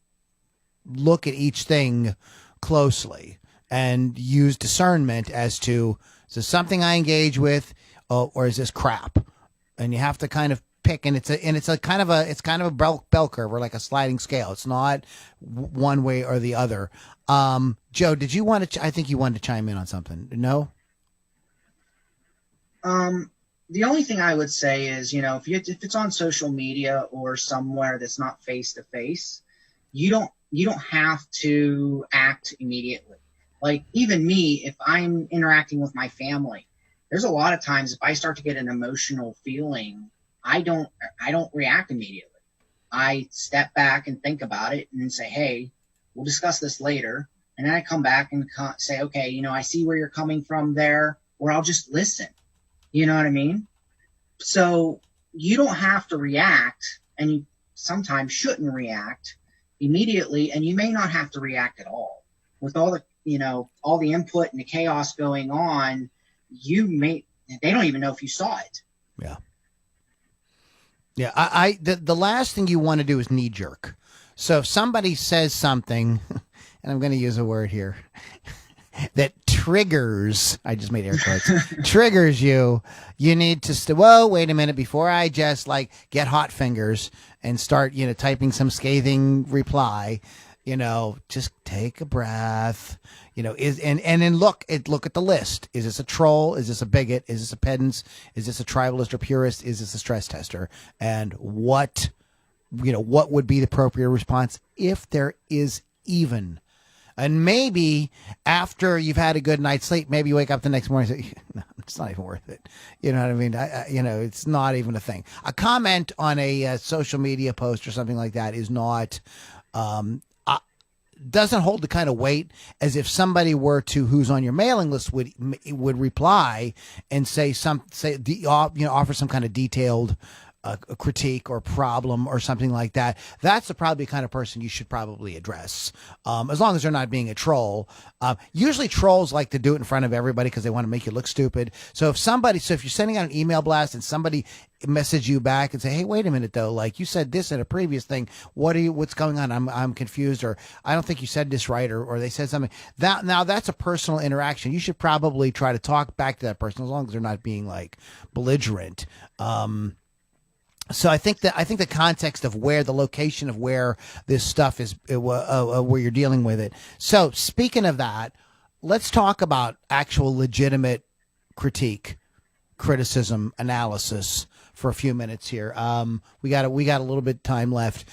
[SPEAKER 1] look at each thing closely and use discernment as to, is this something I engage with, or is this crap? And you have to kind of pick, and it's kind of a bell curve, or like a sliding scale. It's not one way or the other. Joe, did you want to? I think you wanted to chime in on something. No.
[SPEAKER 3] The only thing I would say is, if it's on social media or somewhere that's not face to face, you don't have to act immediately. Like even me, if I'm interacting with my family, there's a lot of times if I start to get an emotional feeling, I don't react immediately. I step back and think about it and say, hey, we'll discuss this later. And then I come back and say, okay, I see where you're coming from there, or I'll just listen. You know what I mean? So you don't have to react, and you sometimes shouldn't react immediately, and you may not have to react at all. With all the input and the chaos going on, they don't even know if you saw it.
[SPEAKER 1] Yeah. Yeah. The last thing you want to do is knee jerk. So if somebody says something, and I'm going to use a word here, that triggers, I just made air quotes, triggers you need to whoa, wait a minute, before I just like get hot fingers and start, typing some scathing reply, just take a breath, and then look at the list. Is this a troll? Is this a bigot? Is this a pedant? Is this a tribalist or purist? Is this a stress tester? And what would be the appropriate response if there is even. And maybe after you've had a good night's sleep, maybe you wake up the next morning and say, no, it's not even worth it. You know what I mean? It's not even a thing. A comment on a social media post or something like that is not, doesn't hold the kind of weight as if somebody were to, who's on your mailing list would reply and offer some kind of detailed a critique or problem or something like that. That's probably the kind of person you should probably address, as long as they're not being a troll. Usually trolls like to do it in front of everybody because they want to make you look stupid. So if you're sending out an email blast and somebody message you back and say, hey, wait a minute though, like you said this in a previous thing, what's going on? I'm confused, or I don't think you said this right, or they said something that's a personal interaction. You should probably try to talk back to that person as long as they're not being like belligerent. So I think the context of the location of where this stuff is, where you're dealing with it. So speaking of that, let's talk about actual legitimate criticism, analysis for a few minutes here. We got a little bit of time left.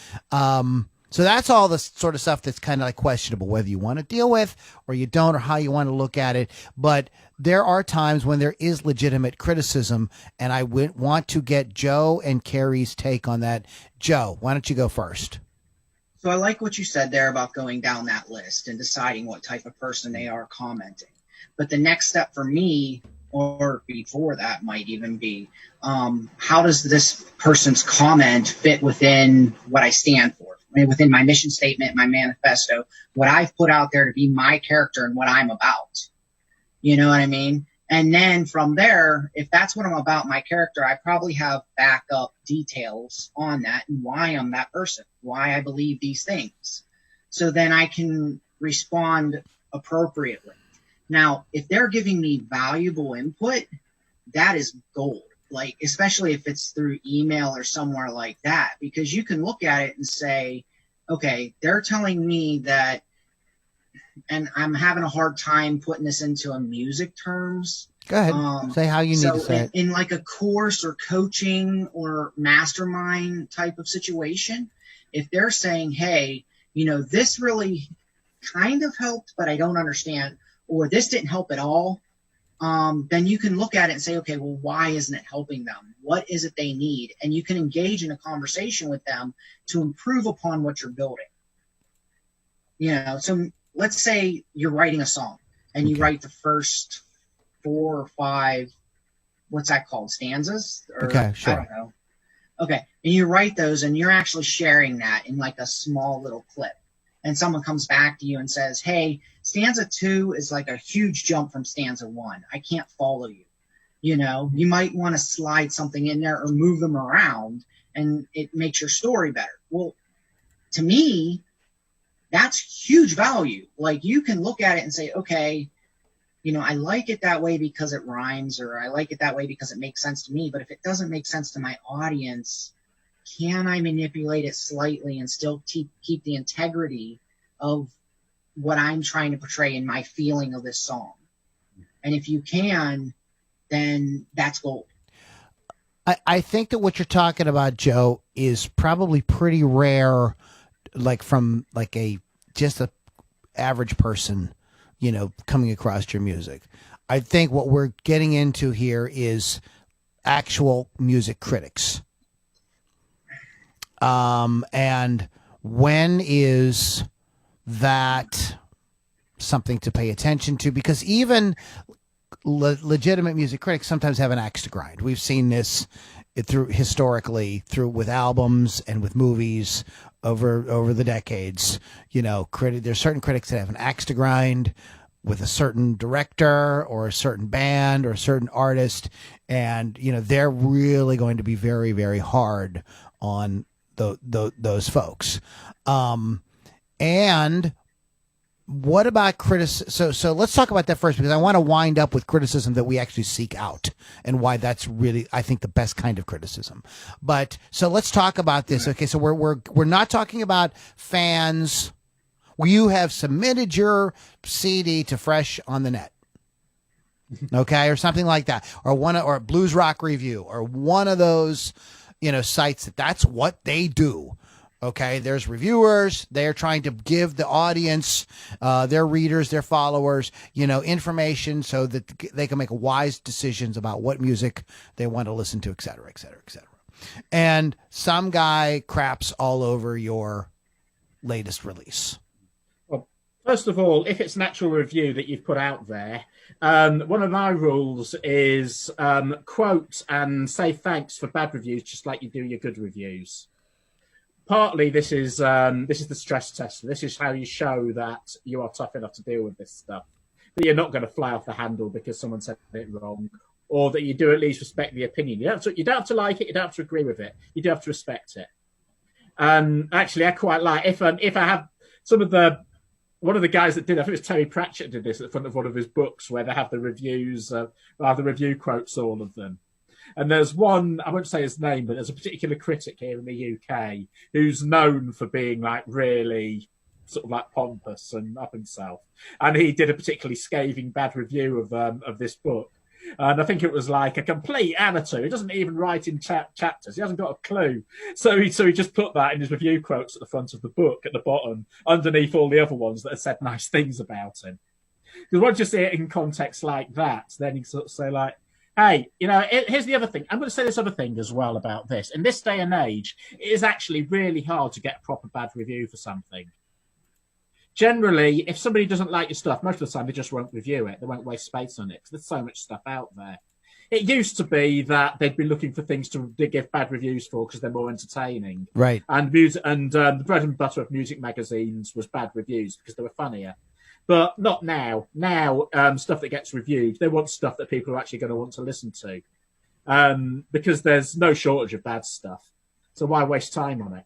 [SPEAKER 1] So that's all the sort of stuff that's kind of like questionable, whether you want to deal with or you don't, or how you want to look at it. But there are times when there is legitimate criticism, and I would want to get Joe and Carrie's take on that. Joe, why don't you go first?
[SPEAKER 3] So I like what you said there about going down that list and deciding what type of person they are commenting. But the next step for me, or before that, might even be, how does this person's comment fit within what I stand for? I mean, within my mission statement, my manifesto, what I've put out there to be my character and what I'm about. You know what I mean? And then from there, if that's what I'm about, my character, I probably have backup details on that and why I'm that person, why I believe these things. So then I can respond appropriately. Now, if they're giving me valuable input, that is gold. Like, especially if it's through email or somewhere like that, because you can look at it and say, okay, they're telling me that, and I'm having a hard time putting this into a music terms.
[SPEAKER 1] Go ahead. Say how you need to say it.
[SPEAKER 3] In like a course or coaching or mastermind type of situation, if they're saying, hey, you know, this really kind of helped, but I don't understand, or this didn't help at all, then you can look at it and say, okay, well, why isn't it helping them? What is it they need? And you can engage in a conversation with them to improve upon what you're building. You know, so let's say you're writing a song and you write the first 4 or 5, what's that called? Stanzas? Or,
[SPEAKER 1] okay, sure.
[SPEAKER 3] I don't know. Okay. And you write those and you're actually sharing that in like a small little clip. And someone comes back to you and says, hey, stanza 2 is like a huge jump from stanza 1. I can't follow you. You know, you might want to slide something in there or move them around and it makes your story better. Well, to me, that's huge value. Like, you can look at it and say, okay, you know, I like it that way because it rhymes, or I like it that way because it makes sense to me. But if it doesn't make sense to my audience, can I manipulate it slightly and still keep the integrity of what I'm trying to portray in my feeling of this song? And if you can, then that's gold.
[SPEAKER 1] I think that what you're talking about, Joe, is probably pretty rare, like from like just a average person, you know, coming across your music. I think what we're getting into here is actual music critics. And when is that something to pay attention to? Because even legitimate music critics sometimes have an axe to grind. We've seen this historically with albums and with movies over the decades. You know, there's certain critics that have an axe to grind with a certain director or a certain band or a certain artist, and you know, they're really going to be very, very hard on those folks. And what about criticism? So let's talk about that first, because I want to wind up with criticism that we actually seek out and why that's really, I think, the best kind of criticism. But so let's talk about this. Okay, so we're not talking about fans. You have submitted your CD to Fresh on the Net, okay, or something like that, or Blues Rock Review, or one of those, you know, sites that's what they do. Okay, there's reviewers. They're trying to give the audience, their readers, their followers, you know, information so that they can make wise decisions about what music they want to listen to, et cetera, et cetera, et cetera. And some guy craps all over your latest release.
[SPEAKER 2] Well, first of all, if it's an actual review that you've put out there, one of my rules is quote and say thanks for bad reviews, just like you do your good reviews. Partly, this is the stress test. This is how you show that you are tough enough to deal with this stuff. That you're not going to fly off the handle because someone said it wrong, or that you do at least respect the opinion. You don't have to like it. You don't have to agree with it. You do have to respect it. Actually, I quite like if I have one of the guys that did, I think it was Terry Pratchett did this at the front of one of his books, where they have the reviews, the review quotes, all of them. And there's one, I won't say his name, but there's a particular critic here in the UK who's known for being like really sort of like pompous and up himself. And he did a particularly scathing bad review of this book. And I think it was like a complete amateur. He doesn't even write in chapters. He hasn't got a clue. So he just put that in his review quotes at the front of the book, at the bottom, underneath all the other ones that had said nice things about him. Because once you see it in context like that, then you sort of say like, hey, here's the other thing. I'm going to say this other thing as well about this. In this day and age, it is actually really hard to get a proper bad review for something. Generally, if somebody doesn't like your stuff, most of the time they just won't review it. They won't waste space on it because there's so much stuff out there. It used to be that they'd be looking for things to give bad reviews for because they're more entertaining.
[SPEAKER 1] Right.
[SPEAKER 2] And the bread and butter of music magazines was bad reviews because they were funnier. But not now. Now, stuff that gets reviewed, they want stuff that people are actually going to want to listen to. Because there's no shortage of bad stuff. So why waste time on it?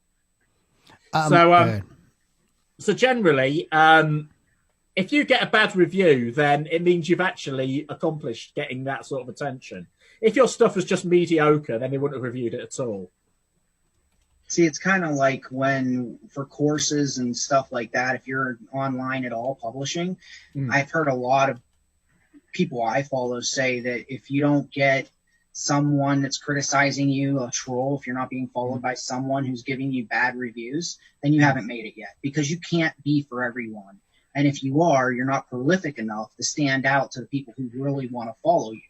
[SPEAKER 2] So generally, if you get a bad review, then it means you've actually accomplished getting that sort of attention. If your stuff was just mediocre, then they wouldn't have reviewed it at all.
[SPEAKER 3] See, it's kind of like when for courses and stuff like that, if you're online at all publishing, I've heard a lot of people I follow say that if you don't get someone that's criticizing you, a troll, if you're not being followed by someone who's giving you bad reviews, then you haven't made it yet, because you can't be for everyone. And if you are, you're not prolific enough to stand out to the people who really want to follow you.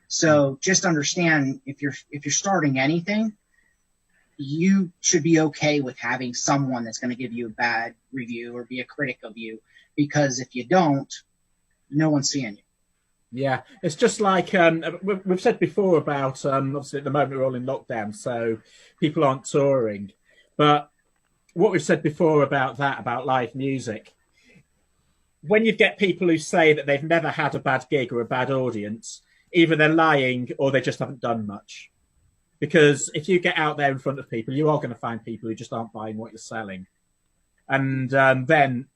[SPEAKER 3] So just understand, if you're starting anything, you should be okay with having someone that's going to give you a bad review or be a critic of you, because if you don't, no one's seeing you.
[SPEAKER 2] Yeah, it's just like we've said before about, obviously at the moment we're all in lockdown, so people aren't touring. But what we've said before about live music, when you get people who say that they've never had a bad gig or a bad audience, either they're lying or they just haven't done much. Because if you get out there in front of people, you are going to find people who just aren't buying what you're selling. And then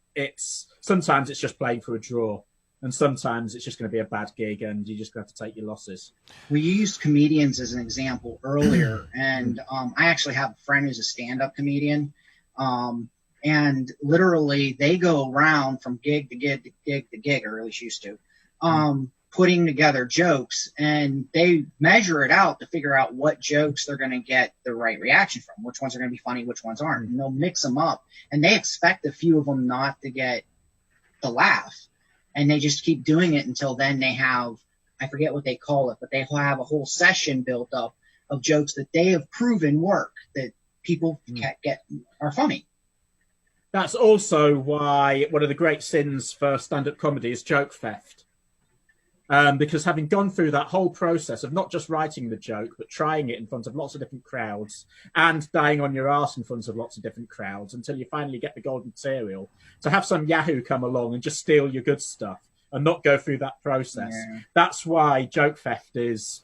[SPEAKER 2] sometimes it's just playing for a draw. And sometimes it's just going to be a bad gig and you just have to take your losses.
[SPEAKER 3] We used comedians as an example earlier. And I actually have a friend who's a stand-up comedian. And literally they go around from gig to gig to gig to gig, or at least used to, putting together jokes, and they measure it out to figure out what jokes they're going to get the right reaction from, which ones are going to be funny, which ones aren't. And they'll mix them up, and they expect a few of them not to get the laugh. And they just keep doing it until then they have, I forget what they call it, but they have a whole session built up of jokes that they have proven work, that people are funny.
[SPEAKER 2] That's also why one of the great sins for stand-up comedy is joke theft. Because having gone through that whole process of not just writing the joke, but trying it in front of lots of different crowds and dying on your arse in front of lots of different crowds until you finally get the golden material, to have some Yahoo come along and just steal your good stuff and not go through that process. Yeah. That's why joke theft is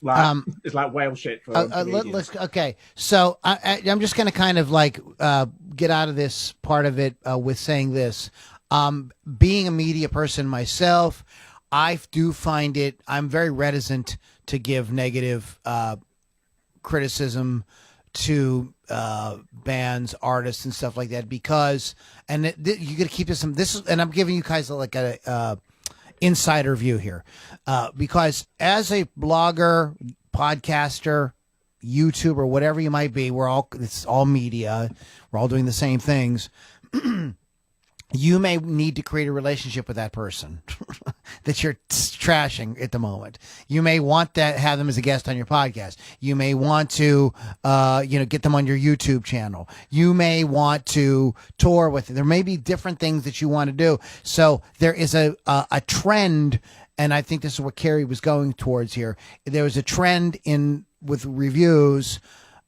[SPEAKER 2] like whale shit for
[SPEAKER 1] okay, so I'm just going to kind of like get out of this part of it with saying this. Being a media person myself, I do find I'm very reticent to give negative criticism to bands, artists, and stuff like that, because, and you got to keep this. And I'm giving you guys like a insider view here, because as a blogger, podcaster, YouTuber, whatever you might be, it's all media. We're all doing the same things. You may need to create a relationship with that person that you're trashing at the moment. You may want to have them as a guest on your podcast. You may want to, get them on your YouTube channel. You may want to tour with them. There may be different things that you want to do. So there is a trend, and I think this is what Carrie was going towards here. There was a trend with reviews,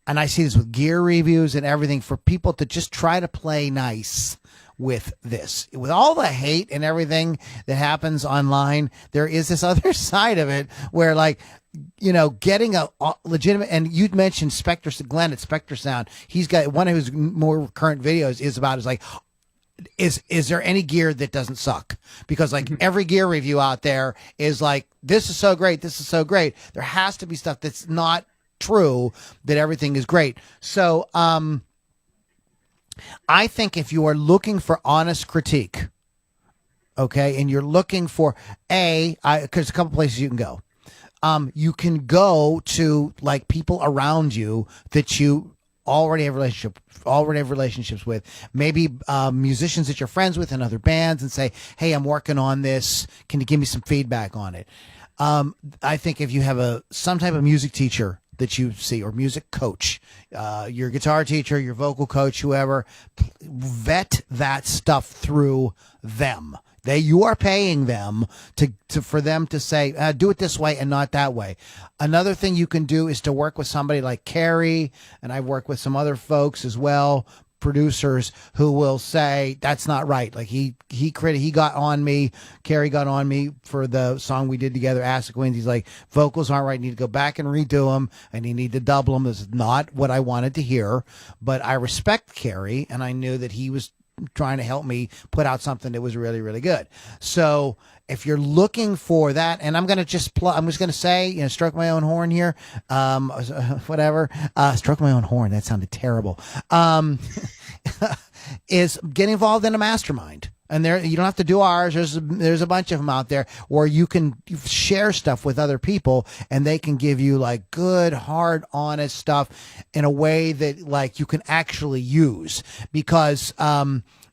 [SPEAKER 1] and I see this with gear reviews and everything, for people to just try to play nice with this. With all the hate and everything that happens online, there is this other side of it where, like, getting a legitimate, and you'd mentioned Glenn at Spectre Sound. He's got one of his more current videos is like, is there any gear that doesn't suck? Because like every gear review out there is like, this is so great, this is so great. There has to be stuff that's not true, that everything is great. So, I think if you are looking for honest critique, okay, and you're looking for because a couple places you can go. you can go to like people around you that you already have relationships with, maybe musicians that you're friends with in other bands, and say, hey, I'm working on this, can you give me some feedback on it? I think if you have some type of music teacher that you see, or music coach, your guitar teacher, your vocal coach, whoever, vet that stuff through them. You are paying them for them to say, do it this way and not that way. Another thing you can do is to work with somebody like Carrie, and I've worked with some other folks as well, producers, who will say that's not right. Like he got on me, Carrie got on me for the song we did together, Acid Winds. He's like, vocals aren't right. You need to go back and redo them, and you need to double them. This is not what I wanted to hear, but I respect Carrie, and I knew that he was trying to help me put out something that was really, really good. So if you're looking for that, and I'm going to I'm just going to say, stroke my own horn here. Whatever. Stroke my own horn. That sounded terrible. Is get involved in a mastermind. And you don't have to do ours. There's a bunch of them out there where you can share stuff with other people, and they can give you like good, hard, honest stuff in a way that like you can actually use. Because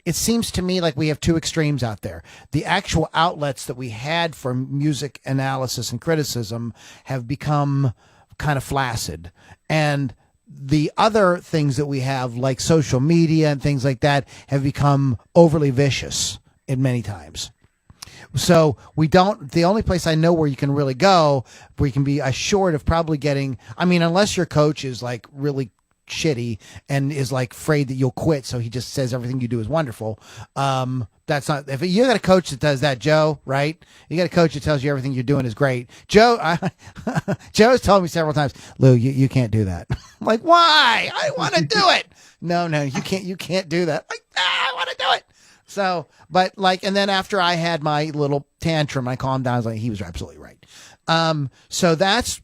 [SPEAKER 1] it seems to me like we have two extremes out there. The actual outlets that we had for music analysis and criticism have become kind of flaccid, and the other things that we have, like social media and things like that, have become overly vicious in many times. So the only place I know where you can really go, where you can be assured of probably getting, unless your coach is like really shitty and is like afraid that you'll quit, so he just says everything you do is wonderful. That's not, if you got a coach that does that, Joe, right? You got a coach that tells you everything you're doing is great. Joe has told me several times, Lou, you can't do that. I'm like, why? I want to do it. No, you can't do that. Like, I want to do it. So, but like, and then after I had my little tantrum, I calmed down. I was like, he was absolutely right. So that's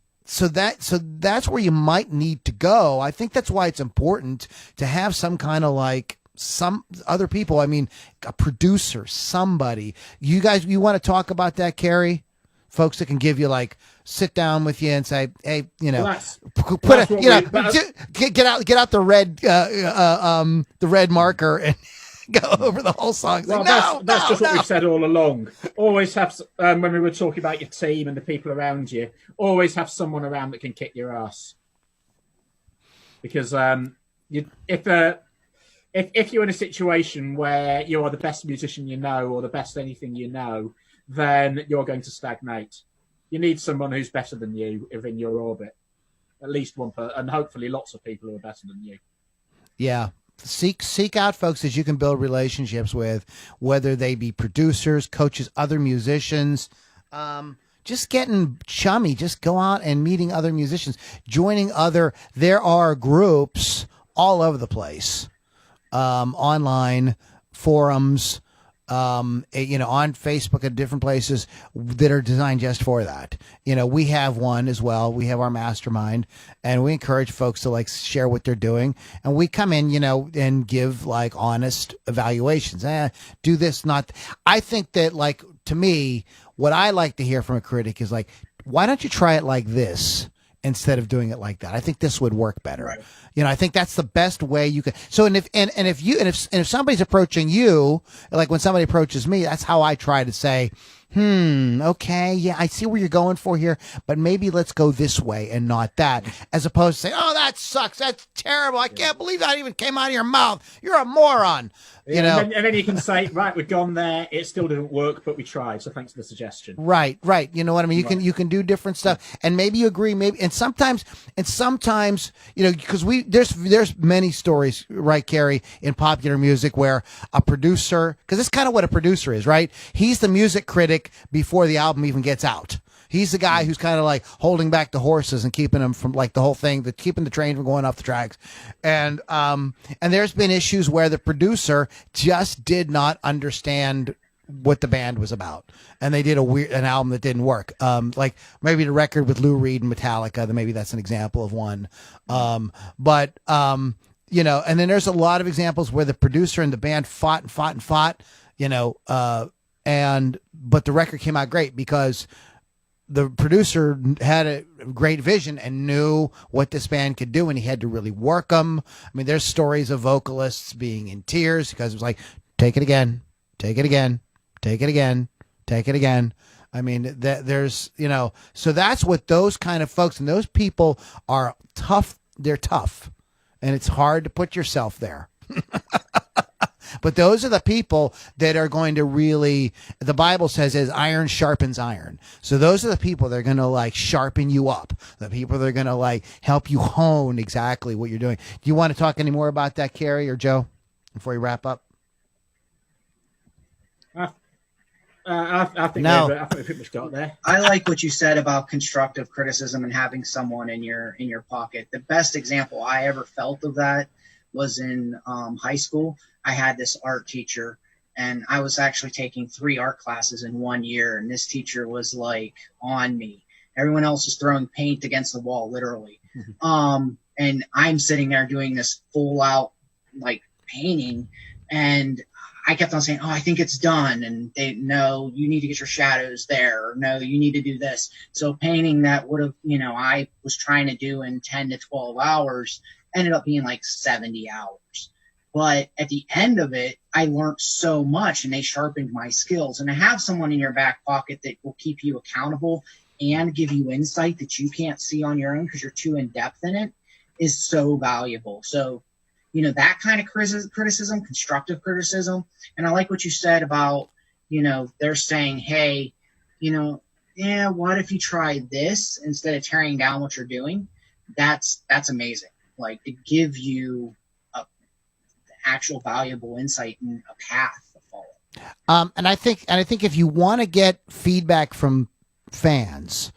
[SPEAKER 1] where you might need to go. I think that's why it's important to have some kind of like some other people. A producer, somebody. You want to talk about that, Carrie? Folks that can give you like sit down with you and say, hey, get out the red marker and go over the whole song.
[SPEAKER 2] Well,
[SPEAKER 1] like,
[SPEAKER 2] that's just what we've said all along. Always have, when we were talking about your team and the people around you, always have someone around that can kick your ass. Because if you're in a situation where you are the best musician you know, or the best anything you know, then you're going to stagnate. You need someone who's better than you in your orbit. At least one person, and hopefully lots of people who are better than you.
[SPEAKER 1] Yeah. Seek out folks that you can build relationships with, whether they be producers, coaches, other musicians. Just getting chummy, just go out and meeting other musicians, there are groups all over the place, online, forums, on Facebook and different places that are designed just for that. We have one as well. We have our Mastermind, and we encourage folks to like share what they're doing. And we come in, and give like honest evaluations. Do this, not. I think that, like, to me, what I like to hear from a critic is like, why don't you try it like this instead of doing it like that? I think this would work better.
[SPEAKER 3] Right.
[SPEAKER 1] I think that's the best way you can. So, if somebody's approaching you, like when somebody approaches me, that's how I try to say, okay, yeah, I see where you're going for here, but maybe let's go this way and not that, as opposed to saying, oh, that sucks, that's terrible, I can't believe that even came out of your mouth, you're a moron.
[SPEAKER 2] And then you can say, right, we've gone there, it still didn't work, but we tried, so thanks for the suggestion.
[SPEAKER 1] Right. You know what I mean? You can do different stuff, and maybe you agree, and sometimes, because there's many stories, right, Carrie, in popular music where a producer, because it's kind of what a producer is, right? He's the music critic before the album even gets out. He's the guy who's kind of like holding back the horses and keeping them from like the whole thing, keeping the train from going off the tracks. And there's been issues where the producer just did not understand what the band was about, and they did an album that didn't work. Like maybe the record with Lou Reed and Metallica, maybe that's an example of one. And then there's a lot of examples where the producer and the band fought, but the record came out great because the producer had a great vision and knew what this band could do, and he had to really work them. I mean, there's stories of vocalists being in tears because it was like, take it again, take it again, take it again, take it again. I mean, there's, so that's what those kind of folks, and those people are tough. They're tough, and it's hard to put yourself there. But those are the people that are going to really, the Bible says, as iron sharpens iron. So those are the people that are going to like sharpen you up. The people that are going to like help you hone exactly what you're doing. Do you want to talk any more about that, Carrie or Joe, before we wrap up?
[SPEAKER 2] I think
[SPEAKER 1] no.
[SPEAKER 2] I think we pretty much got there.
[SPEAKER 3] I like what you said about constructive criticism and having someone in your pocket. The best example I ever felt of that was in high school. I had this art teacher, and I was actually taking 3 art classes in 1 year, and this teacher was like on me. Everyone else is throwing paint against the wall, literally. And I'm sitting there doing this full out like painting, and I kept on saying, oh, I think it's done. And no, you need to get your shadows there. Or, no, you need to do this. So painting that would have, I was trying to do in 10 to 12 hours ended up being like 70 hours. But at the end of it, I learned so much, and they sharpened my skills. And to have someone in your back pocket that will keep you accountable and give you insight that you can't see on your own because you're too in depth in it is so valuable. So, that kind of criticism, constructive criticism. And I like what you said about, they're saying, hey, what if you try this instead of tearing down what you're doing? That's amazing. Like, to give you actual valuable insight and a path to follow.
[SPEAKER 1] And I think if you want to get feedback from fans,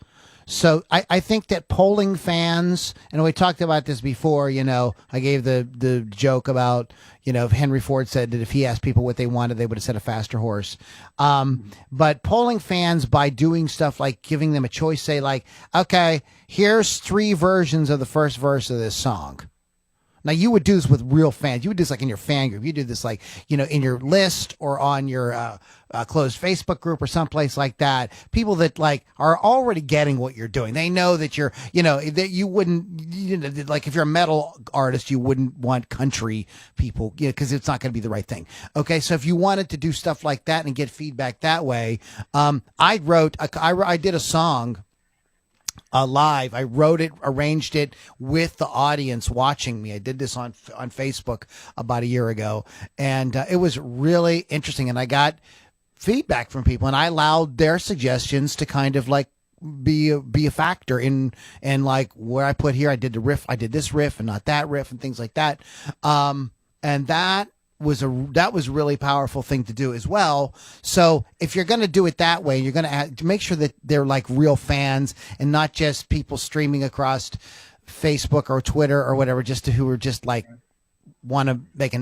[SPEAKER 1] so I think that polling fans, and we talked about this before, I gave the joke about, if Henry Ford said that if he asked people what they wanted, they would have said a faster horse. But polling fans by doing stuff like giving them a choice, say like, okay, here's 3 versions of the first verse of this song. Now, you would do this with real fans. You would do this like in your fan group. You do this like, in your list or on your closed Facebook group or someplace like that. People that like are already getting what you're doing. They know that you're, that you wouldn't, like if you're a metal artist, you wouldn't want country people, because it's not going to be the right thing. Okay, so if you wanted to do stuff like that and get feedback that way, I did a song live. I wrote it, arranged it with the audience watching me. I did this on Facebook about a year ago, and it was really interesting. And I got feedback from people, and I allowed their suggestions to kind of like be a factor in, and like where I put here, I did the riff, I did this riff and not that riff and things like that. And that was really powerful thing to do as well. So if you're going to do it that way, you're going to make sure that they're like real fans and not just people streaming across Facebook or Twitter or whatever, who are just like want to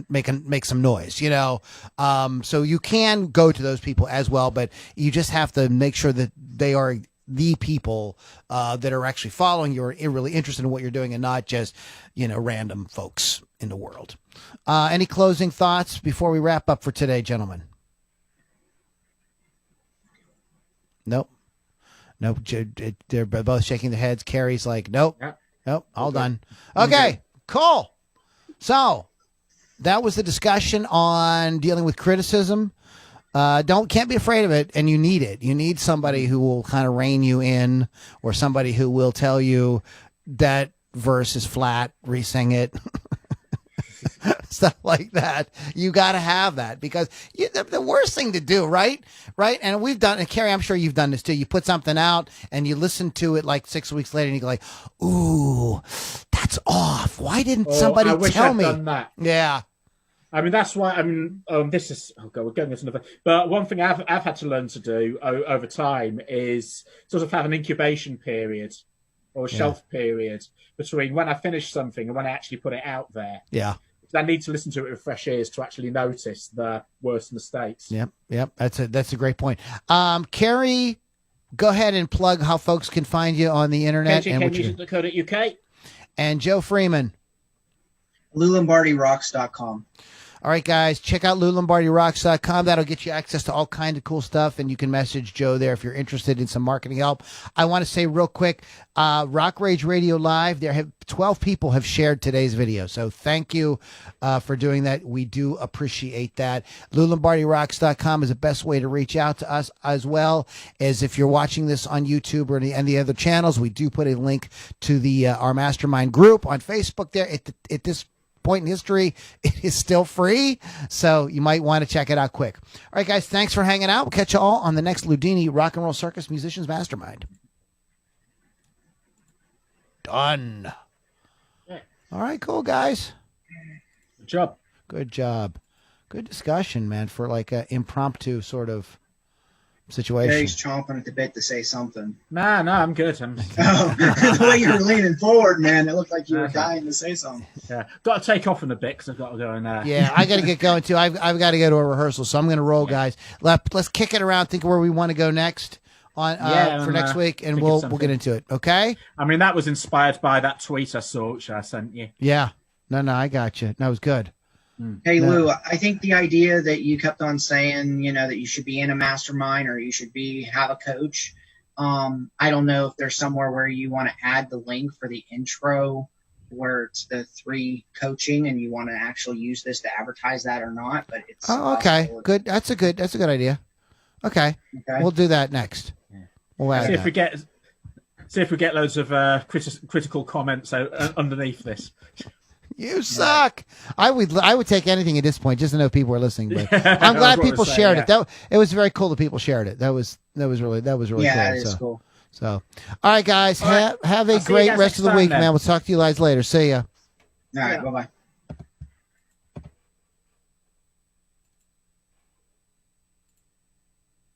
[SPEAKER 1] make some noise, so you can go to those people as well, but you just have to make sure that they are the people that are actually following you, are really interested in what you're doing, and not just random folks in the world. Any closing thoughts before we wrap up for today, gentlemen? Nope. They're both shaking their heads. Carrie's like, nope, all done. Okay, cool. So that was the discussion on dealing with criticism. Can't be afraid of it, and you need it. You need somebody who will kind of rein you in, or somebody who will tell you that verse is flat, re-sing it. Stuff like that. You got to have that, because the worst thing to do, right? And we've done, and Carrie, I'm sure you've done this too. You put something out and you listen to it like 6 weeks later and you go like, ooh, that's off. Why didn't somebody tell me?
[SPEAKER 2] Done that.
[SPEAKER 1] Yeah.
[SPEAKER 2] I mean, that's why, this is, we're going into another, but one thing I've had to learn to do over time is sort of have an incubation period or a shelf period between when I finish something and when I actually put it out there.
[SPEAKER 1] Yeah.
[SPEAKER 2] I need to listen to it with fresh ears to actually notice the worst mistakes.
[SPEAKER 1] Yep. That's a great point. Carrie, go ahead and plug how folks can find you on the internet.
[SPEAKER 2] KGKmusic.co.uk.
[SPEAKER 1] And Joe Freeman.
[SPEAKER 3] LouLombardiRocks.com.
[SPEAKER 1] All right, guys, check out LouLombardiRocks.com. That'll get you access to all kinds of cool stuff, and you can message Joe there if you're interested in some marketing help. I want to say real quick, Rock Rage Radio Live, 12 people have shared today's video, so thank you for doing that. We do appreciate that. LouLombardiRocks.com is the best way to reach out to us, as well as if you're watching this on YouTube or any of the other channels. We do put a link to our Mastermind group on Facebook there. At this point in history, it is still free, so you might want to check it out quick. All right, guys, thanks for hanging out. We'll catch you all on the next Loudini Rock and Roll Circus Musicians Mastermind. Done.
[SPEAKER 2] Yeah.
[SPEAKER 1] All right, cool, guys.
[SPEAKER 2] Good job.
[SPEAKER 1] Good job. Good discussion, man, for like an impromptu sort of situation.
[SPEAKER 3] Gary's chomping at the bit to say something.
[SPEAKER 2] No, I'm good.
[SPEAKER 3] Oh, the way you were leaning forward, man, it looked like you were dying to say something.
[SPEAKER 2] Yeah, got to take off in a bit because I've got to go in there.
[SPEAKER 1] Yeah, I got to get going too. I've got to go to a rehearsal, so I'm going to roll, guys. Let's kick it around. Think of where we want to go next for next week, and we'll get into it. Okay?
[SPEAKER 2] I mean, that was inspired by that tweet I saw, which I sent you.
[SPEAKER 1] Yeah. No, I got you. That was good.
[SPEAKER 3] Hey, Lou, I think the idea that you kept on saying, that you should be in a mastermind or you should have a coach. I don't know if there's somewhere where you want to add the link for the intro where it's the 3 coaching and you want to actually use this to advertise that or not. But it's
[SPEAKER 1] okay. Good. That's a good idea. Okay. We'll do that next. Yeah. We'll
[SPEAKER 2] see if we get loads of critical comments underneath this.
[SPEAKER 1] You suck. I would take anything at this point just to know people are listening. But I'm glad people shared it. It was very cool that people shared it. That was really cool.
[SPEAKER 3] That is cool.
[SPEAKER 1] So, all right, guys, have a great rest of the week, man. We'll talk to you guys later. See ya.
[SPEAKER 3] All right, bye-bye.